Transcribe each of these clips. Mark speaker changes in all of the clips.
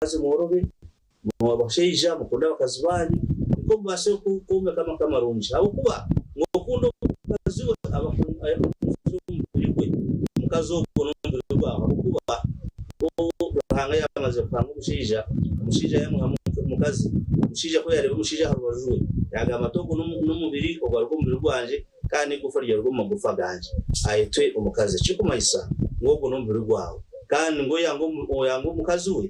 Speaker 1: abakazi mworobe mu basheija mukunda abakazi banyu niko mubashe kumbe kamarungi abo kuba ngokunda umukazi we mukazi n'umubiri rwaho kuba Ruhanga yamaze kwanga umushinja yamuha mukazi umushinja ko yareba umushinja harubajwe yaga amatogo n'umubiri ogwa umubiri rwanje kandi gufa ryo magufa ganje ayitwe umukazi cikumayisa ngobwo n'umubiri rwawe kandi ngo yango umukazi we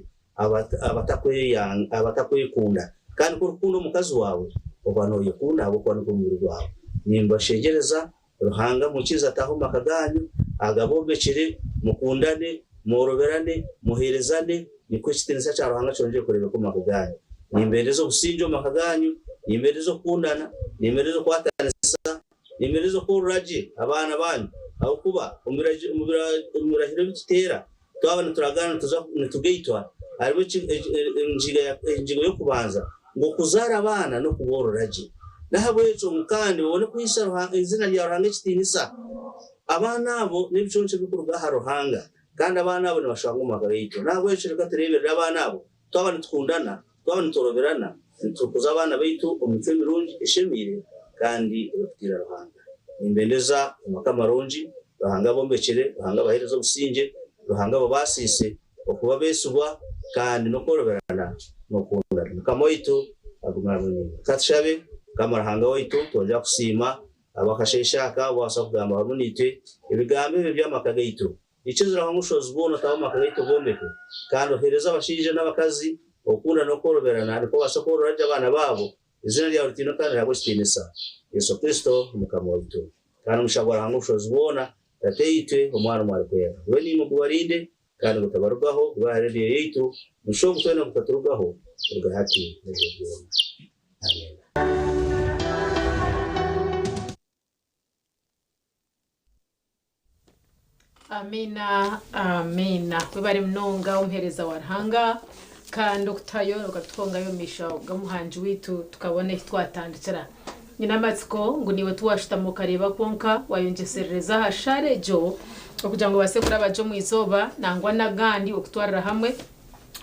Speaker 1: abatakwikunda kandi ko rukundo umukazi wawe ubano yikunda abo kwa n'umubiri rwawe nimba shegereza Ruhanga mukiza ataho makaganyu agabombekere mukundane moroberane muherezane niko kitenesa cya Ruhanga cyonje kureba ko makaganyu nimbere zo gusinjo makaganyu nimbere zo kundana nimbere zo kwatanisa nimbere zo kururaje abana banyu aho kuba umurahiro bitera twabana turagana tugeitwa harimo injigo yo kubanza ngo kuzara abana no kubororaje nahabo yeco mukandi ubone kwisa Ruhanga izina rya Ruhanga kitinisa abana abo n'ibiconce bikurwa ha Ruhanga kandi abana abo nibashanga umagareito ntabwo yeco reka tureberera abana abo twabana tukundana twabana toroberana tukuza abana baitu umuco mirungi ishemire kandi rutira Ruhanga imbendeza umakamarungi Ruhanga bombekere Ruhanga baherezo businje Ruhanga babasise okuba besubwa kandi no koroberana no kundana kamoito agumabuni katshabe kama Ruhanga waitu tonja kusima abakasheshaka basa kugamba bamunite ibigambe by'amakagaito icizira aho mushozi bono tawo makagaito bombeke kandi ohereza abashije n'abakazi okunda no koroberana ariko basa kororaje abana babo izina rya rutino kandi rabo kitinisa Yesu Kristo umukamo waitu kandi mushagwa aho mushozi bona yateite umwana mwari kwera we ni mugubarinde kandi gutabarwaho bahereye yitu mushobo kwena gutaturugaho ugahati amen.
Speaker 2: Amina wibari mnonga umhereza wa Ruhanga kandi ukutayo ugatwonga yo misha ugamuhanje witu tukabone twatandikira nyina matsiko ngo niwe tuwashita mu kareba konka wayongesereza hashare jo okugira ngo basekura bajo mu izoba nangwa nagandi okutwarira hamwe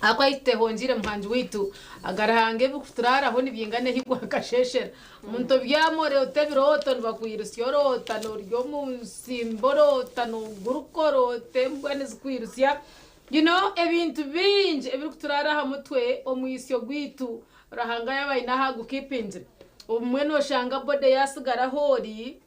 Speaker 2: akwayite honjire muhanje witu agarahange bukuturara aho nibyingane higwa kasheshera umuntu byamore utebirota nbakwirusyorota no ryo mu simborota no gurukorote mbwane zikwirusya ebintu binje ebirikuturara hamutwe omwisyo gwitu Ruhanga yabaye nahagu kipinje umwe no shanga bode yasigara hori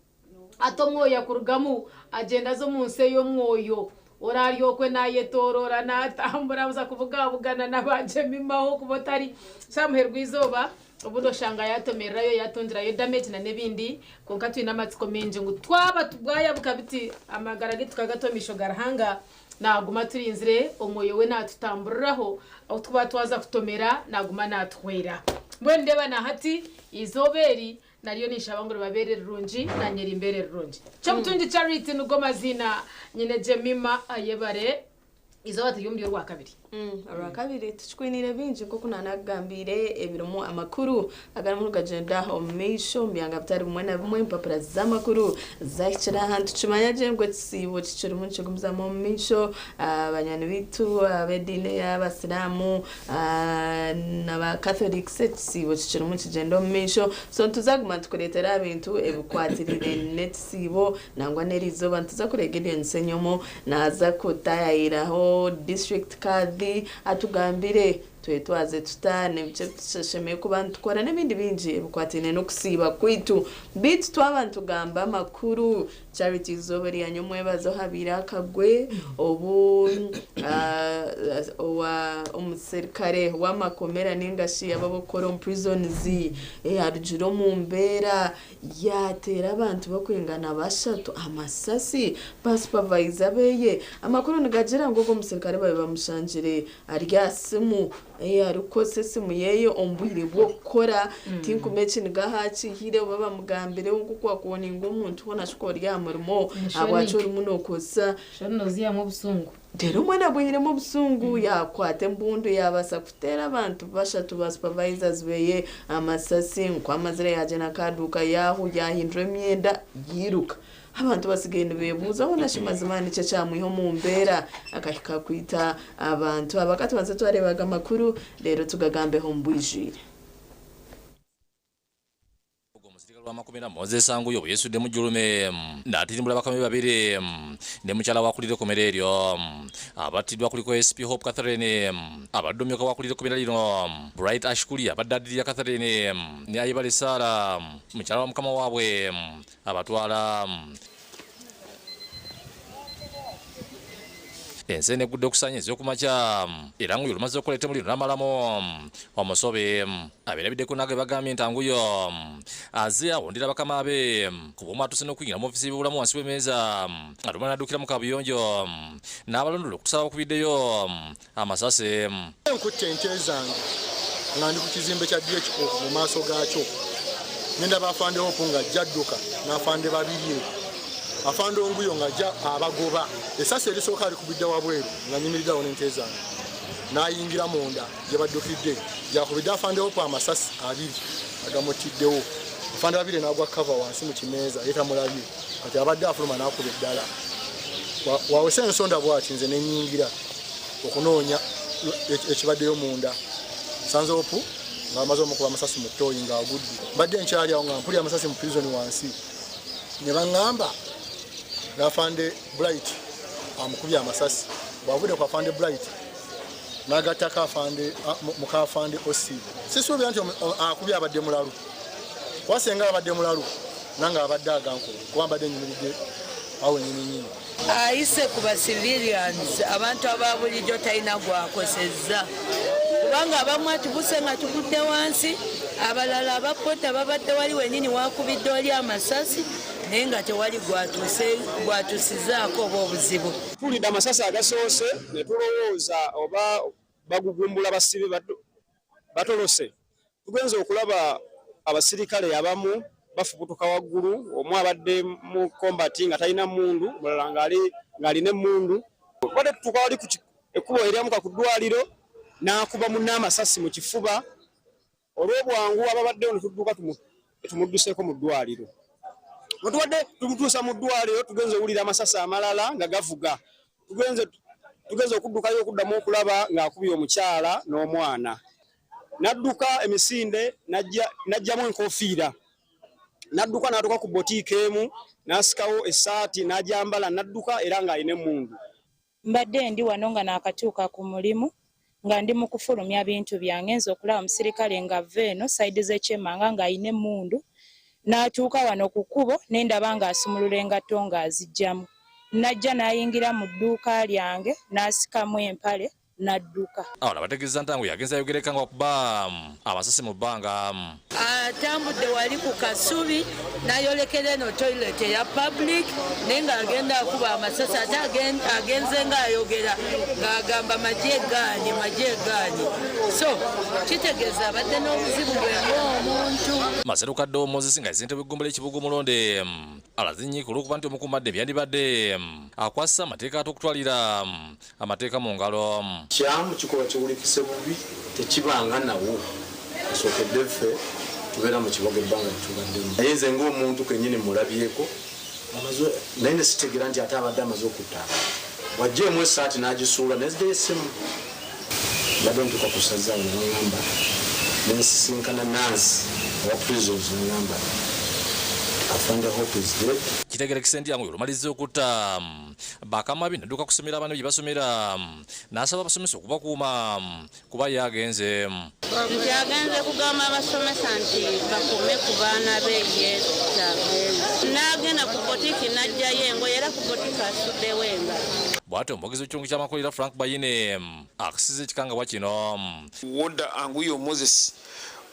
Speaker 2: atomwoya kurugamu agenda zo munse yo mwoyo oraryo kwe naye torora natambura buza kuvuga bugana nabanje mimaho kubotari samuherwa izoba ubundo shanga yatomerayo yatondirayo damage na nebindi konka twina matsiko menje ngo twaba tubwaya bukabiti amagara gitwagatomisho garahanga naguma turinzire omwoyo we natutamburaho aho tuba twaza kutomera naguma natwera mbwendeba na hati izoberi nariyo nishabangoro babere runji na nyeri imbere runji cyo mutungi charity nugo mazina nyine Jemima ayebare izo batiyumbiye rwa kabiri
Speaker 3: kabiri tuchwinire binji ko kunanagambire ebiromo amakuru agana mu gagenda ho misho mbiyanga bitari bumwe bumwe impapura z'amakuru zakira hantu cumanya jengwe tsibo ciciro mu cyo mu misho abanyana bitu abedine y'abasilamu n'aba catholics tsibo ciciro mu kigendo mu misho so tuzaguma tukoretera ibintu ebukwatirire net sibo nangwa nerizo bantuza kuregera nsenyomo naza kutayiraho district card atugambire twaze tutane bice tushemeye kubantu tukora n'ibindi binji bukwatine no kusiba kwitu bit twabantu gamba makuru charity zoberi yanyomwe bazo habira kagwe obu umuserikare wa makomera ningashi ababokora prison zi arujuro mu mbera yatera abantu bakwengana bashatu amasasi supervisor beye amakuru nigagera ngo umuserikare babe bamushanjire aryasimu aruko sese muyeyo ombwire bokora tinkumechi nigahaci hire baba mugambere ngukwa kubona umuntu ubona shiko ryamurimo abacura umuno kosa
Speaker 2: shono ziya mu busungu
Speaker 3: dero mwana bwire mu busungu yakwate mbundu yabasa kutera abantu bashatu ba supervisors beye amasasi kwa mazire yaje nakaduka yahu yahindwe myenda yiruka abantu basigenda bebuuza wona kimazima ni kyamwiho mu mbeera akahika kwita abantu abakati banze twarebaga amakuru leero tugagambeho mu bwijire.
Speaker 4: Makumira Moses Sanguyo yesudde mu julume natirimbula bakame babiri ne mukyala wakulire ku mere eryo abatidwa kuliko SP Hope Catherine abadomyoka wakulire ku mere lino Bright Ashkuli abadadiriya Catherine ne ayibale Sara mukyala wa mukama waabwe abatwala ensene gudde okusanyizza okumakya era nguyo lumaze okuleeta muliro n'amalamo omusobe abirabiddeko nage bagambye ntanguyo aze awondera bakama be kuba atuse n'okuyingira mu ofisi y'obulamu wansi w'emmeeza atumala naddukira mu kabuyonjo n'abalondole okutusaba bakubiddeyo amasase.
Speaker 5: Nkutte ente zange nga ndi ku kizimbe kya DHO mu maaso gaakyo nendaba afande Hope nga jadduka n'afande babiri afande Onguyo nga ajja abagoba esasi erisooka alikubidde wabweru nga nyimiriddewo n'ente zange n'ayingira munda gye baddukidde gyakubidde afande Hope amasasi abiri agamutiddewo afande babiri n'agwa kava wansi mu kimeeza yetamulabye kati abadde afuluma n'akuba eddala wawese ensonda bw'ati nze nenyingira okunoonya ekibaddeyo munda Sanze Hope ng'amaze omukuba amasasi mu ttooyi ng'agudde mbadde nkyali awo nga mpulira amasasi mu prison wansi ne baŋŋamba n'afande Bright amukubye amasasi bw'avudde ku afande Bright n'agattako afande muka afande Osi sisuubira nti akubye abadde mulalu wasenga abadde mulalu nange abadde agankola kuba mbadde nyimiridde awo nyininyini
Speaker 6: ayise ku civilians abantu ababulijjo talina gwakosezza kubanga abamu atubuse nga tugudde wansi abalala abapota babadde wali wenyini wakubidde oli amasasi naye nga tewali gwatusizaako oba obuzibu.
Speaker 7: Tulidde amasasi agasoose ne tulowooza oba bagugumbula basibe batolose. Tugenze okulaba abasirikale abamu bafubutuka waggulu omu abadde mu kombati nga talina mundu mulala ng'alina emmundu. Badde tutuuka wali ku ekkubo eryamuka ku ddwaliro n'akuba munne amasasi mu kifuba olw'obwangu ababaddeyo ne tudduka tumudduseeko mu ddwaliro. Tubadde tumutuusa mu ddwaliro tugenze owulira amasasi amalala nga gavuga tugenze okuddukayo okuddamu okulaba ng'akubye omukyala n'omwana n'adduka emisinde n'ajjamu enkofiira n'adduka n'atuuka ku botiika emu n'asikawo essaati n'ajambala n'adduka era ng'alina emmundu.
Speaker 8: Mbadde ndi wano nga naakatuuka ku mulimu nga ndi mu kufulumya bintu byange nze okulaba omusirikale nga ava eno sayidi z'ekyemmanga ng'alina emmundu n'atuuka wano ku kkubo ne ndaba ng'asumulula engatto ng'aziggyamu. Najja n'ayingira mu dduuka lyange n'asikamu empale n'adduka.
Speaker 4: Awo abategeeza ntangu yagenza yogereka nga okuba amasasi mu bbanga.
Speaker 6: Atambudde wali ku kasubi n'ayolekera eno toilet eya public naye ng'agenda akuba amasasi ate agenze ng'ayogera ng'agamba magye gaanye. So kitegeeza abadde n'obuzibu bwe ng'omuntu.
Speaker 4: Maseruka Ddo Moses nga ezinte biggumbula ekibuga omulonde alazinyi kulwokuba nti omukuumadde byandibadde akwasa amateeka at'okutwalira amateeka mu ngalo.
Speaker 9: Kyamu kikola kiwulikise bubi tekibanga nawo asookedde ffe tubeera mu kibuga ebbanga litubaddemu naye nze ng'omuntu kennyini mulabyeko naye ne sitegera nti ate abadde amaze okutta wajjeemu essaati n'agisuula neziddeyo essimu mbadde ntuuka ku sazaawo naŋŋamba nensisinkana nansi owa prisons naŋŋamba afande Hope is dead.
Speaker 4: Kitegerekese nti yangu olumaliza okutta bakama be nadduka kusomera abaana bye basomera n'asaba abasomesa okubakuuma kuba yagenze
Speaker 10: kugamba abasomesa nti bakuume ku baana be n'agenda ku botiki n'ajjayo engoye era ku botiki asuddewo engalo.
Speaker 4: bw'atyo omwogezi w'ekirungu ky'amakolera Frank Bayine akisiza ekikangabwa kino.
Speaker 11: Wonda Anguyo Moses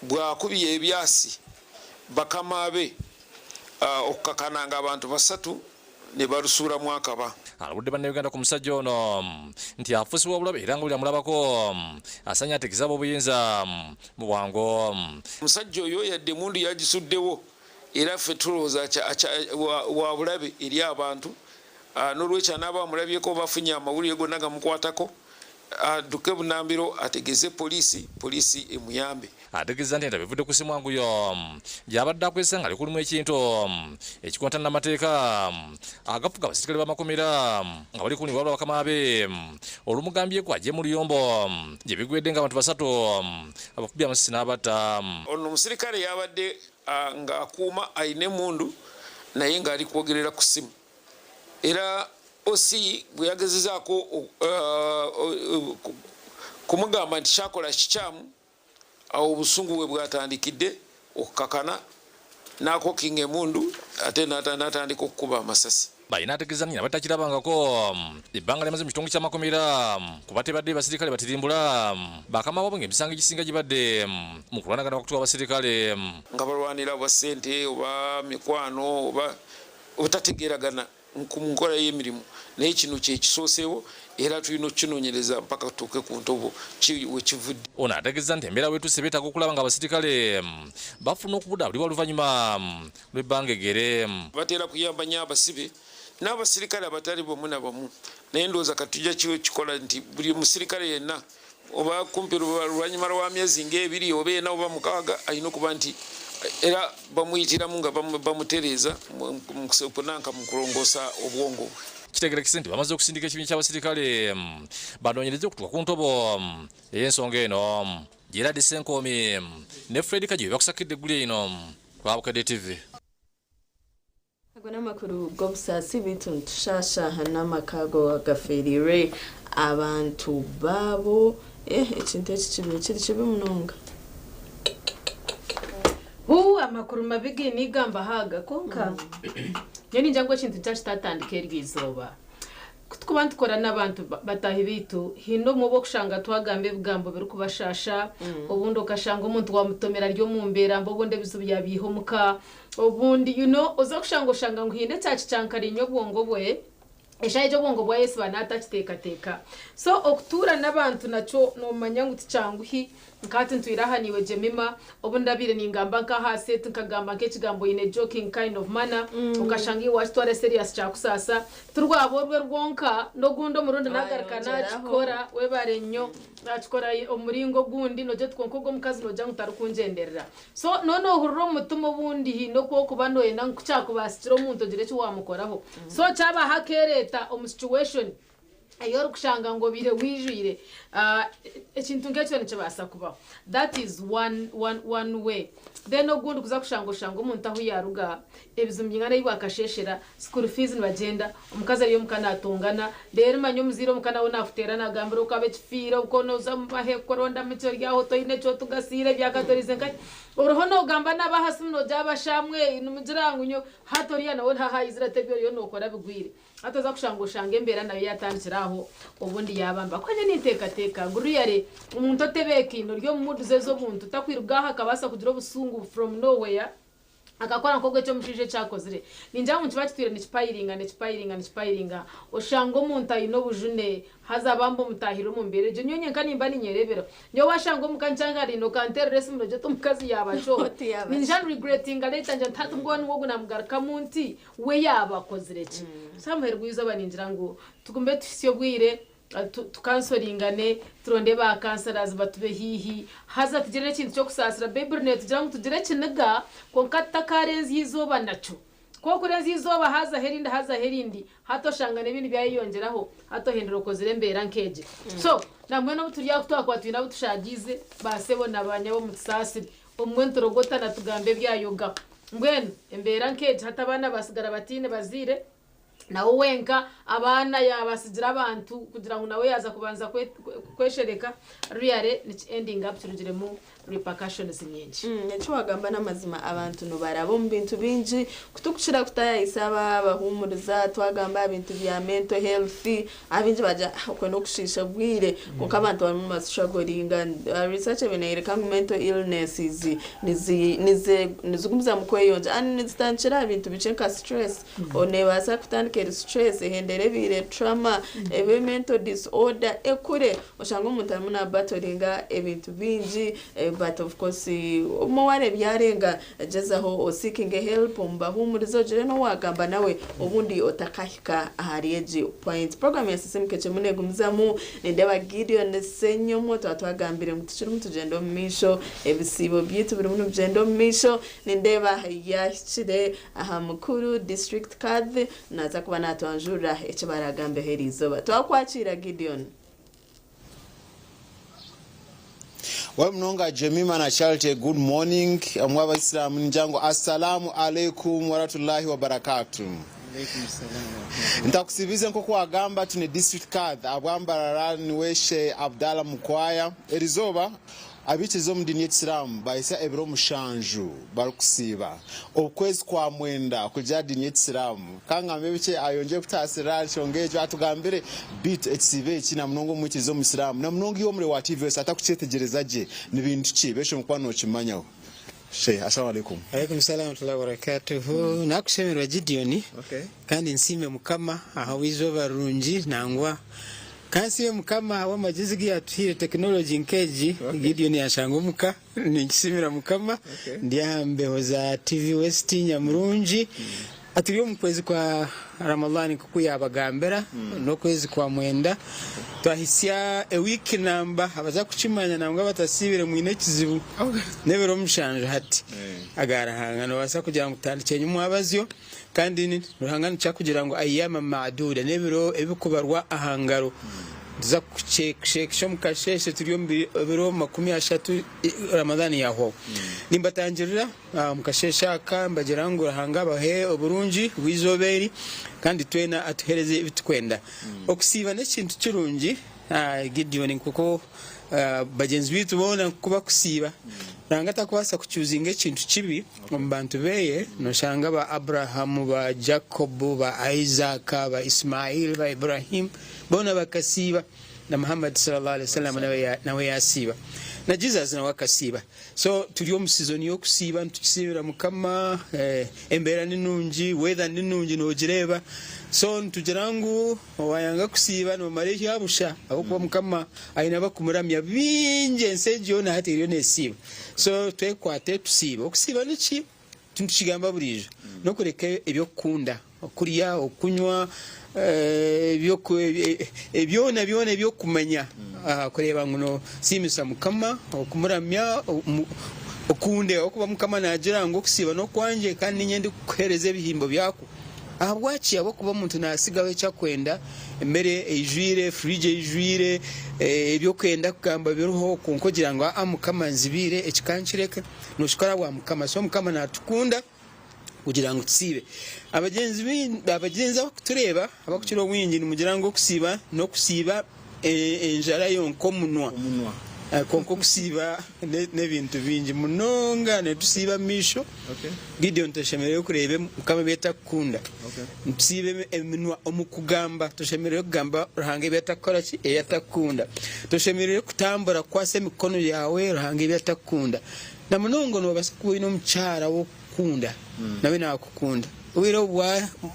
Speaker 11: bw'akubye ebyasi bakama be okukakananga abantu basatu ne balusuulamu akaba.
Speaker 4: Alabudde bannayuganda ku musajja ono nti afuusibwa obulabe era ng'oli amulabako asanya ategeeza obuyinza mu bwangu.
Speaker 11: Omusajja oyo yadde emundu yagisuddewo era ffe tulowooza wa bulabe eri abantu n'olwekyo anaaba amulabyeko bafunye amawulire gonna gamukwatako aduke bunambiro ategeze polisi emuyambe.
Speaker 4: Ategeeza nti bivudde ku Ssemwangu yo gy'abadde akwese nga likulimu ekintu ekikontana n'amateeka agafuga abasirikale b'amakomera nga bali kulibwa bakama be olumugambyeko ajje mu luyombo gye bigwedde nga abantu 3 abakubi amasisi n'abatta.
Speaker 11: Ono omusirikale yabadde nga akuuma ayine mundu naye nga ali kwogerera ku simu era osi bwe yagezezaako kumugamba nti kyakola kikyamu awo obusungu bwe bwatandikidde okukakana n'akokinga emundu ate n'atandika okukuba amasasi.
Speaker 4: Balina ategeeza nti abatakirabangako ebbanga lyamaze mu kitundu ky'amakomera kuba tebadde basirikale batirimbula bakama wabo ng'emisango egisinga gibadde mu kulwanagana wakutuwa abasirikale
Speaker 11: nga balwanira obwa ssente oba mikwano oba obutategeeragana ku nkola y'emirimu naye kino kyekisooseewo era tulina okukinoonyereza mpaka tutuuke ku ntobo wekivudde.
Speaker 4: Ono ategeeza nti embeera wetuuse beetaaga okulaba nga abasirikale bafuna okubudaabulibwa oluvannyuma lw'ebbanga eggere.
Speaker 11: Batera kuyamba nnyo abasibe n'abasirikale abatali bomu na bomu naye ndowooza katujja kikola nti buli musirikale yenna oba kumpi oluvannyuma lwa myezi ng'ebiri oba ena oba 6 alina okuba nti era bamuyitiramu nga bamutereeza mukusoponanka mu kulongoosa obwongo bwe.
Speaker 4: Kitegerekese nti bamaze okusindika ekibiina ky'abasirikale banoonyereze okutuuka ku ntobo ey'ensonga eno. Gerard Senkomi ne Fred Kajiwe bakusakidde eggulu eno kwa Bukedde TV.
Speaker 3: Agona makuru gobusasi bituntu shasha n'amakago agaferire abantu babo ekintu ekikibi kiri kibi munonga.
Speaker 2: Amakuru mabigi nigamba haga konka yeni njangwa kintu cyakitatandika erwizoba kuba ntukora n'abantu batahi bitu hindo mubo kushanga twagambe bigambo biri kubashasha obundi okashanga umuntu wamutomera ryo mu mbera mbo bonde bizu byabihomuka obundi oza kushanga ngo hinde cyakicankari nyo bwongo bwe eshaje bwongo bwa Yesu banata kitekateka so okutura n'abantu naco no manya ngo ticyanguhi nkati ntwirahaniwe Jemima obundabire ningamba nka hase nkagamba nk'ekigambo ine joking kind of manner ukashangi wasitware serious cyakusasa turwabo rwe rwonka ndogundo murundi nagarikana chikora webare nnyo achikora omuringo gundi noje tkonkogo mukazi noja ngutarukunjenderera so nono hurro mutumo bundi hino ko kubano yena nkucyakubasitiro umuntu dire cyo wamukoraho so cyaba hakereta situation ayo kushanga ngo bire wijire ekintu ngecyo nicyo kubaho. That is one way. Then ogundi kuza kushanga umuntu aho yaruga ebizumbyingana yibakasheshera school fees nibagenda omukazi ariyo mukana atungana rero manyo muziro mukana wona afutera nagambira ukabe kifira ukono za mbahe koronda micyo ryaho toine cyo tugasire byakatorize nkai oroho no gamba nabahasi no jabashamwe numugirangunyo hatoriya nawo ntahayizira tebyo yo nokora bigwire atoza kushanga embera nayo yatandikiraho ubundi yabamba kwanye nitekateka nguruyare umuntu atebeka ino ryo muduze zo muntu takwirugaha kabasa kugira obusungu from nowhere akakora nkogwe cyo mushije cyakozire ninja mu kibakitwire nikipayiringa oshango umuntu ayino bujune hazabambo mutahiro mu mbere je nyonye kanimba ninyerebero nyo washango mukancanga rino kanterese mu je tumukazi yabacho ninja regretting later nje ntatu ngwani wogu namugaraka munti we yabakozire ki samuherguyiza baninjira ngo tukumbe tusyo bwire tukansoringane turonde ba kansarazi batube hihi haza tugire kintu cyo kusasira babynet tugira ngo tugire kiniga konkata karenzi yizoba naco ko kurenzi yizoba haza herindi hato shangane ibindi byayiyongeraho hato hendero kozire mbera nkeje so namwe no turiya kutwa twina butushagize basebo nabanyabo mutsasiri omwento rogota na tugambe byayoga ngweno embera nkeje hatabana basigara batine bazire nawo wenka abana yabasigira abantu kugira ngo nawe yaza kubanza kweshereka ruyare ni ending up turugire mu repercussions nyinshi
Speaker 3: nicyo wagamba n'amazima abantu no barabo mu bintu binji kutukishira kutayisaba bahumuriza twagamba ibintu bya mental health abinji baja ko no kushisha bwire kuko abantu bari mu mashagoringa research benereka ngo mental illness nizigumza mu kweyonja ani nizitandikira ibintu bicenka stress one basa kutandika keri stress hendere bire trauma ebe mental disorder ekure oshanga umuntu amuna battlinga ebintu bingi but of course umware byarenga jezaho seeking help mbahumurizo jere no wagamba nawe ubundi otakahika ahariyeji point program ya system keche munego mzamu ndeba Gideon senyo moto atwagambire mutuchiri mutugendo misho ebisibo byitu biri mu bugendo misho ndeba yashire aha mukuru district card naza kuba natwanjura ekibaragambe herizo twakwakira Gideon.
Speaker 12: Well, mnonga Jemima na Charity, good morning. Mwaba Islam njango, assalamu alaikum warahmatullahi wabarakatuh. Ntakusibize nko kuagamba tune district card abwambarara niweshe Abdallah Mukwaya erizoba abikizo mudini y'Islam bayisa ebiro mushanju barukusiba okwezi kwa mwenda kuja dini y'Islam kangambe bice ayonje kutasira cyongeje atugambire bit etsibe kina mnongo mukizo mu Islam na mnongo yo muri wa TV atakucetegereza je nibintu ki besho mukwano kimanyaho. Sheikh, assalamu alaikum.
Speaker 13: Alaikum salam wa rahmatullahi wa barakatuh. Nakushemerwa Gideon. Okay. Kandi nsime mukama ahawizo barungi nangwa kansiye mukama wa majizi ya tuhire technology nkeji. Okay. Gideon yashangumuka nikisimira mukama. Okay. Ndiambeho za TV West Nyamurungi. Aturiyo mu kwezi kwa Ramadhani kukuya abagambera no kwezi kwa mwenda twahisia a week number abaza kuchimanya nambwa batasibire mu inekizibu nebero mushanje hati agara hangano basa kugira ngo tandike nyuma abazyo kandi ruhangano cya kugira ngo ayama maaduda nebero ebikubarwa ahangaro za kucheck sho mukasheshe turiyo biro 30 Ramadhani yaho nimbatangirira mukashesha kambagera ngo hanga bahe oburungi wizoberi kandi twena atuhereze bitwenda okusiba n'ekintu kirungi Gideon kuko bagenzi bitu bona kuba kusiba ranga takwasa kuchuzinga ekintu kibi mu bantu beye no shanga ba Abraham ba Jacob ba Isaac ba Ismail ba Ibrahim bona bakasiba na Muhammad sallallahu alaihi wasallam nawe yasiba na Jesus na wakasiba so turiyo mu season yo kusiba tukisibira mukama embera ninungi weather ninungi no jireba so ntugirangu wayanga kusiba no marehi yabusha abo mukama aina bakumuramya binje nsejo na hati iriyo nesiba so twekwate tusiba okusiba niki tuntukigamba burijo no kureka ebyo kunda okuriya okunywa ebyona byo kumanya kureba ngono simisa mukama okumuramya okunde okuba mukama nagira ngo kusiba no kwanje kandi nyende kuhereza ebihimbo byako abwachi abo kuba umuntu nasigawe cyakwenda mbere ejwire fridge ejwire ebyo kwenda kugamba biruho kunkogira ngo amukama nzibire ekikankireke no shikara wa mukama so mukama natukunda kugira ngo tusibe abagenzi abakutureba abakukiro wingi mugira ngo kusiba no kusiba enjara yonko munwa konko kusiba nebintu bingi munonga ne tusiba misho. Okay. Gideon toshemereye kurebe mukama beta kunda. Okay. Tusibe eminwa omukugamba toshemereye kugamba ruhange beta koraki eyatakunda toshemereye kutambura kwase mikono yawe ruhange beta kunda na munongo no basikuwe no mchara wo kunda nawe nakukunda ubiro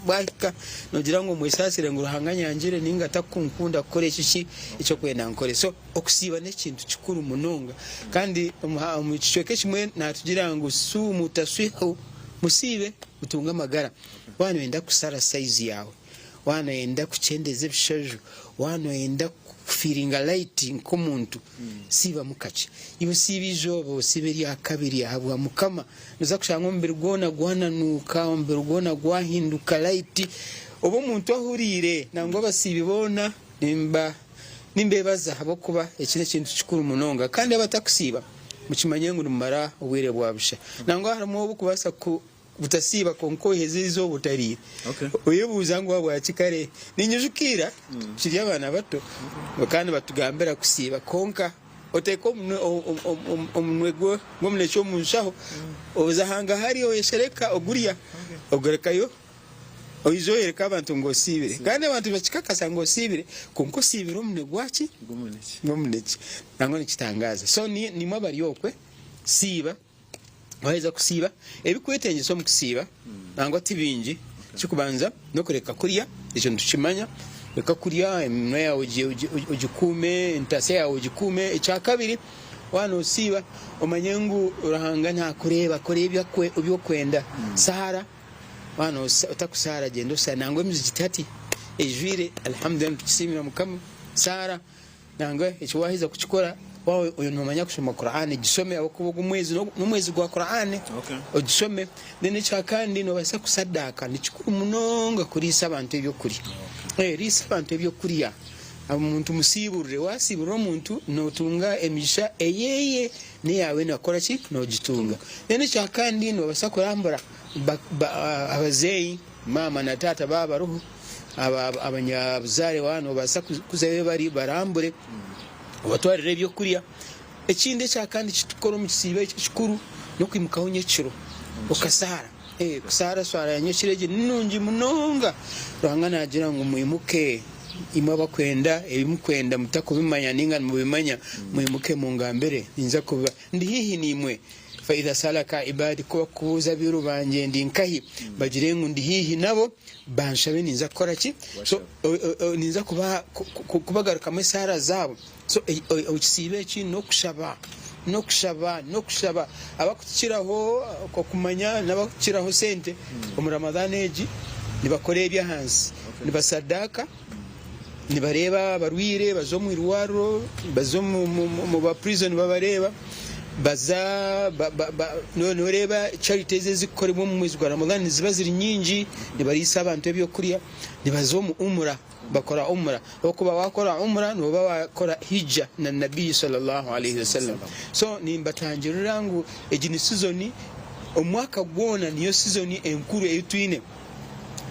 Speaker 13: bwaka nogira ngo mwisasire ngo ruhanganyangire ninga takunkunda kore iki icyo kwenda nkore so okusiba nekintu kikuru munonga kandi mu kicweke kimwe natugira ngo su mutaswiho musibe utunga amagara wana wenda kusara size yawe wana wenda kuchendeze bishajo wana wenda feeling lighting komuntu siba mukache ibo sibijo bo sibiri akabiri habwa mukama nuza kushanga mbere gona gwananuka mbere gona gwahinduka light obo muntu ahurire nango basibibona nimbe baza habo kuba ekine kintu kikuru munonga kandi abatakusiba mukimanye ngo numara ubwire bwabusha nango harimo obo kubasa ku butasiba konko hezizo butari. Okay. Uyebuza ngo abo yakikare ninyujukira kiri abana bato bakandi batugambira kusiba konka oteko omwego ngomne cyo munshaho ozahanga hari oyeshereka oguriya ogorekayo oyizoyereka abantu ngo sibire kandi abantu bakikakasa ngo sibire konko sibire omne gwaki ngomuneki nango nikitangaza so ni mabari yokwe siba waheza kusiba ebikwetenje so mukusiba nango tibinji kikubanza nokureka kurya ekyo ntukimanya reka kurya eminwa yawe ugikume entase yawe ugikume ekyakabiri wana osiiba omanye ngu Ruhanga ntakureba kureba ebyokwenda sahara wana otakusahara genda osa nangwe emiziki ati ejwire alhamdulillah tukisimira Mukama sahara nangwe ekiwahiza kukikora wawe uyu nomanya kusoma Qur'an gisome abakubuga umwezi gwa Qur'an ogisome nene cyakandi no basa kusadaka nikikuru munonga kurisa abantu ebyo kuri risa abantu ebyo kuriya umuntu musiburire wasibura umuntu notunga emisha eyeye ne yawe nakora ki no gitunga nene cyakandi no basa kurambura abazeyi mama na tata baba roho abanyabuzare wano basa kuzabe bari barambure batwarire ebyo kuriya ekindi cyakandi kitukora mu kisibe kikuru no kwimukaho nyekiro okasara kusara swara yanyekirege nungi munonga Ruhanga nagira ngo muyimuke imwe bakwenda ebimukwenda mutakubimanya ninga mubimanya muyimuke mu ngambere ninza kuba ndi hihi nimwe fa idha salaka ibadi ko kuza biru banje ndi nkahi bagirengu ndi hihi nabo banshabe ninza kora ki so ninza kubagaruka mu sara zabo so ukisibe ki no kushaba abakukiraho ko kumanya nabakukiraho sente mu Ramadan eji nibakore bya hansi nibasadaka nibareba barwire bazo mu irwaro bazo mu ba prison babareba baza no reba charities zikoremo mu mwezi gwa Ramadan ziba ziri nyingi nibarisa abantu ebyo kuriya nibazo mu umra bakora umra okuba wakora umra no bakora hijja na nabii sallallahu alayhi wasallam so nimbatangirira ngo ejini season omwaka gwona niyo season enkuru eyitwine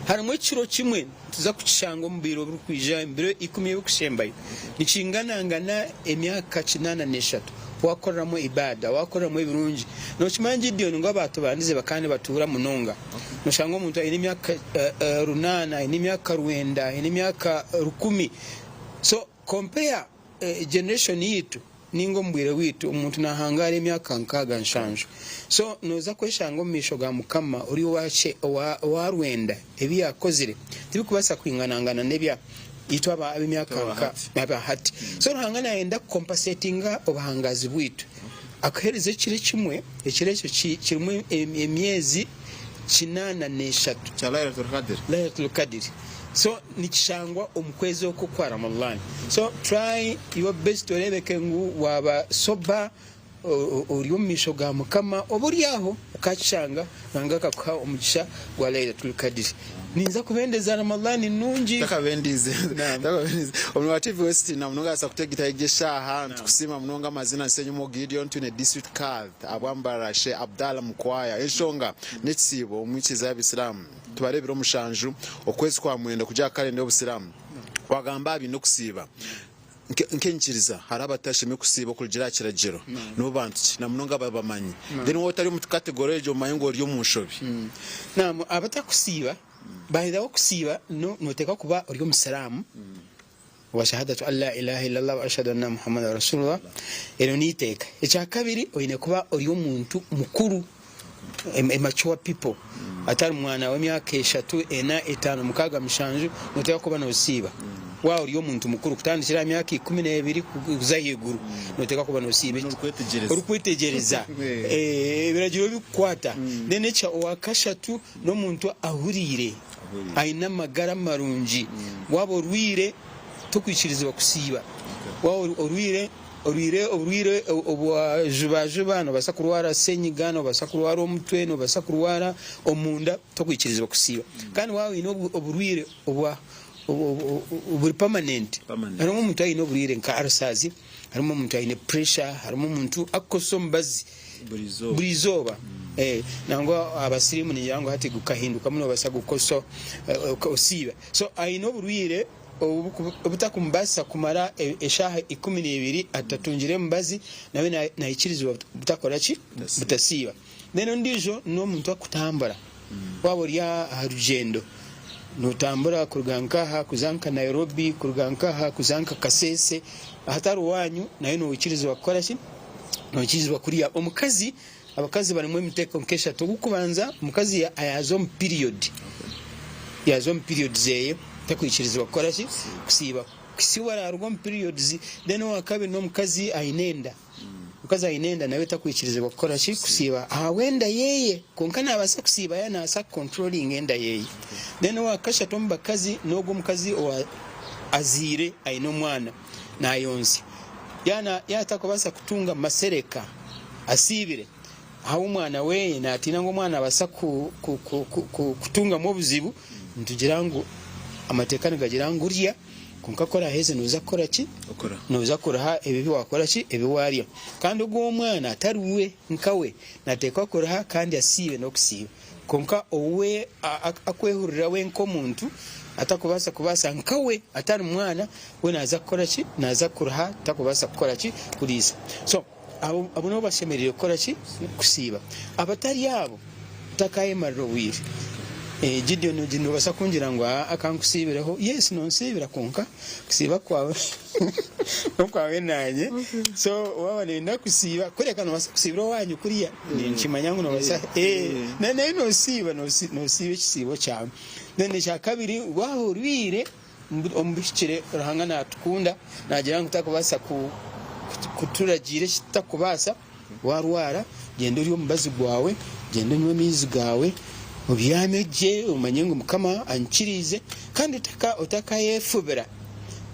Speaker 13: harimo ekiro kimwe tuza kukishanga mu biro bukwija imbiro 10 y'okushembayo nikingana emyaka 83 wakoramo ibada wakoramo ibirungi no kimanji Gideon ngo abantu bandize bakane batura munonga no shanga umuntu ine myaka runana ine myaka ruenda ine myaka 10 so compare generation yitu ningo mbwire witu umuntu nahangara emyaka nkaga nshanjo so noza kweshanga omisho ga Mukama uri wache warwenda ebi yakozire tibikubasa kwinganangana nebya itwa abimyaka baba hati so Ruhanga enda compensatinga obuhangazi bwitu akahereze kire kimwe ekirecho kirimo emyezi 83
Speaker 12: cha Laylatul Qadr so nikishangwa omukwezi okwa Ramadan so try your best to rebeke ngu waba soba uriyo misho ga Mukama oburiyaho ukachanga nangaka kwa omugisha gwa Laylatul Qadr ninza kubendeza Ramadan nungi
Speaker 5: takabendize omwa TV West na mnoga asa kutegita igeshaha tukusima mnoga mazina Nsenyumo Gideon tune district card abwambara Sheikh Abdallah Mukwaya eshonga netsibo omwikiza y'Abislam tubarebero mushanju okwezi kwa mwenda kuja kalende y'Obusiramu wagamba bino kusiba nkenkiriza harabatashime kusiba kugira kiragiro no bantu na mnoga babamanyi then wotari mu category ejo mayengo ryo mushobi
Speaker 13: namo abatakusiba bahida okusiba no teka kuba uri umusalamu wa shahadatu alla ilaha illallah wa ashhadu anna muhammadar rasulullah ero niteka ekyakabiri oyine kuba uri umuntu mukuru mature people atari mwana wa myaka 3 4 5 mukaga mishanju no teka kuba no siba wa uri umuntu mukuru kutandikira myaka 12 kuzayiguru no teka kuba no siba urukwetegereza biragiro bikwata nene cha wakashatu no muntu ahurire aina magara marungi wabo rwire tukwikirizwa kusiba wabo orwire obwajuba no basakurwara senyigano basakurwara omutwe no basakurwara omunda tukwikirizwa kusiba kandi wawe ino oburwire oburi permanent harimo umuntu ayine oburwire nka arsazi harimo umuntu ayine pressure harimo umuntu akosombazi burizoba nango abasirimu ni yango hati gukahinduka muno basagukoso osiba so ayino burwire obutakumbasa kumara eshaha 12 atatungire mbazi nawe nayikirizwa butakora ki butasiba neno ndijo no muntu akutambara wabo lya harugendo notambura kurugankaha kuzanka Nairobi kurugankaha kuzanka Kasese hatari wanyu nayo no wikirizwa gukora ki no kizwa kuriya omukazi abakazi bari mu miteko nkesha to gukubanza mukazi ayazo period yazo mu periods eye takwikirizibwa kukola ki kusiiba kisiwala arugwa mu periods then wakabiri n'omukazi ainenda mukazi ainenda nawe takwikirizibwa kukola ki kusiiba awenda yeye konka nabasa kusiiba yana asa controlling enda yeye then wakashatu mu bakazi n'ogwo mukazi azire aina omwana nayonsi yana yatakobasa kutunga masereka asibire aho umwana we natina ngo umwana basa kutunga mu buzibu ntugira ngo amatekano gagira ngo urya kunkakora heze nuza kora ki nuza kora ha ebibi wakora ki ebiwarya kandi ubwo umwana ataruwe nkawe natekwa kora ha kandi asibe no kusiba konka owe akwehurira we nko muntu atakubasa nkawe atari mwana we naza kora ki naza kora ha takubasa kukora ki kurisa so abo no bashemerere kora ki kusiba abatari yabo takaye marowiri Gideon jino basa kungira ngo akankusibireho yes no nsibira konka kusiba kwawe no kwawe nanye so waba nenda kusiba kureka no basa kusibira wanyu kuriya ninchimanya ngo no basa nene no siba no sibe kisibo cyane nene cya kabiri wahurwire ombishire rahanga natukunda nagira ngo takubasa kuturagire kitakubasa warwara genda uri mbazi gwawe genda nywe mizi gawe ubyameje umanye ngo mukama ankirize kandi utaka yefubera